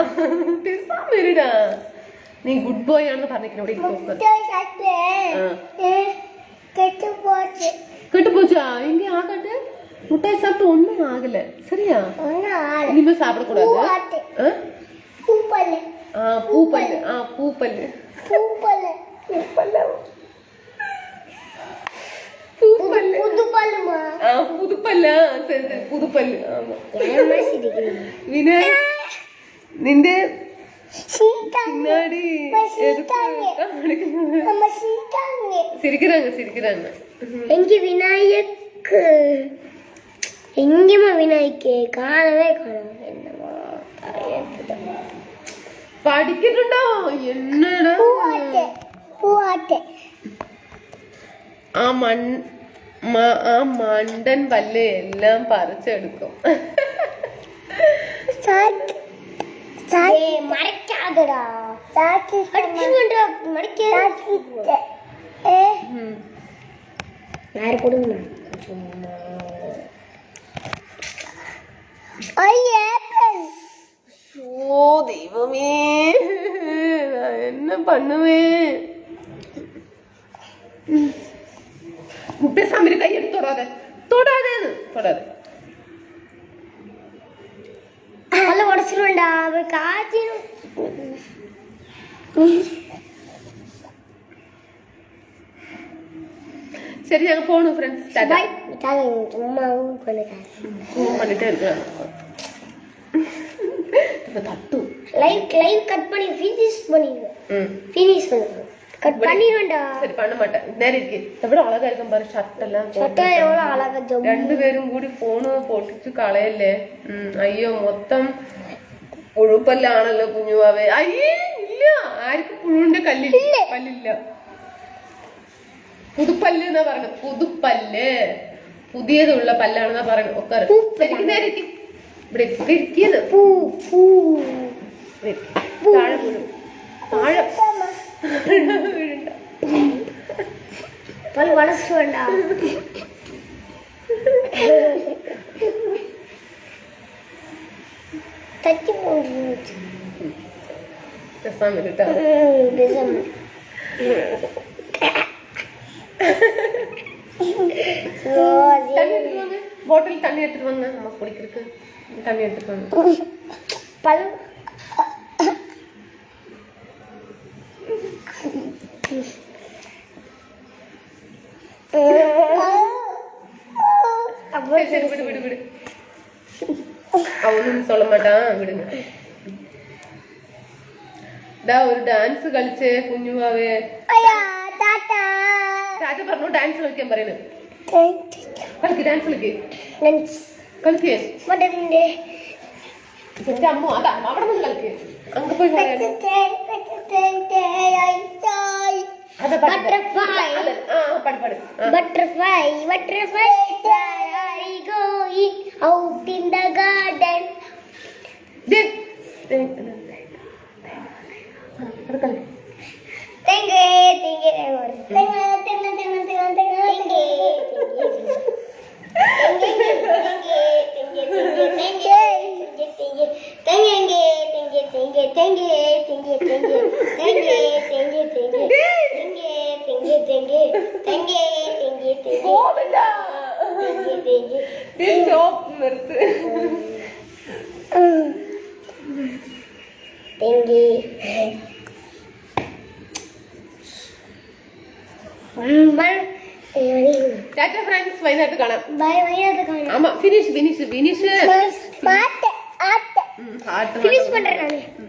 നീ ഗുഡ് ബോയ് ആണെന്ന് പറഞ്ഞിട്ട് கெட்டுப்போச்சா? எங்க ஆகட்டு. முட்டாய் சாப்பிட்டு ஒண்ணும் ஆகல. சரியா? இனிமே சாப்பிடக்கூடாது. பூப்பல்லு. பூப்பல்லு. பூப்பல்லு. பூப்பல்லு. பூப்பல்லு. புதுப்பல்லுமா? புதுப்பல்லு. சரி சரி புதுப்பல்லு. ஆமா. வினய் നിന്റെ பின்னாடி சிரிக்கிறாங்க.
எங்க விநாயக் எங்கேயுமா விநாயக்கு காணவே காணும். என்னமா
പഠിക്കുന്നുണ്ടോ? എന്നടാ ആ മണ്ടൻ പല്ല് എല്ലാം പറിച്ചെടുക്കും.
மறைக்காதடா. யாரு கொடுங்க.
தெய்வமே நான் என்ன பண்ணுவேன்? பேசாம கை எடுத்து தொடாத தொடாத.
பல்ல உடைச்சிருவேன்டா. காய்ச்சிரும்.
சரி நாங்க போகணும் ஃப்ரெண்ட்ஸ்.
சும்மா
பண்ணிட்டே இருக்கிறாங்க. தட்டு
லைவ் கட் பண்ணி ஃபினிஷ் பண்ணிடுவேன். கட் பண்ணிடுவேன்டா.
சரி பண்ண மாட்டேன். நேரம் இருக்கு. எவ்வளவு அழகா இருக்கும் பாரு. ஷர்ட்டெல்லாம்
எவ்வளவு அழகா.
രണ്ടുപേരും കൂടി ഫോണ് പൊട്ടിച്ചു കളയല്ലേ. അയ്യോ മൊത്തം പുഴുപ്പല്ലാണല്ലോ കുഞ്ഞുവാവേ. അയ്യേ ഇല്ല, ആർക്കും പുഴുവിന്റെ പല്ലില്ല. പുതുപ്പല്ല് എന്നാ പറയുന്നത്. പുതുപ്പല്ല് പുതിയതുള്ള പല്ലാണെന്നാ പറയുന്നത്. ഒക്കെ ഇവിടെ ഇരിക്കുന്നത് താഴെ വീഴും. താഴെ വീഴണ്ട.
പല്ല് വളച്ചു വേണ്ട. തട്ടി
രസം വരട്ടാ. ബോട്ടിൽ തണ്ണി എടുത്തിട്ട് വന്ന് നമ്മ കുടിക്കരുത്. തണ്ണി എടുത്തിട്ട് വന്ന് விடு அவனும் சொல்ல மாட்டான். விடுங்க. ദാ ഒരു ഡാൻസ് കളിച്ചേ കുഞ്ഞുമാവേ.
അയ്യാ ടാറ്റ.
രാജ പറഞ്ഞു ഡാൻസ് കളിക്കാൻ പറയുന്നു. കളിക്ക്, ഡാൻസ് കളിക്ക്, കളിക്ക്. എന്റെ അമ്മ അതാ അവിടെ നിന്ന് കളിക്ക്. അങ്ങ് പോയി പറയാൻ
Butterfly, butterfly, I going out in the garden.
Tata friends, വൈകുന്നേരത്ത് കാണാം.
ബൈ വൈകുന്നേരത്ത് കാണാം.
ആമാ ഫിനിഷ് ഫിനിഷ് ഫിനിഷ്
ഫിനിഷ് പண்றேன்.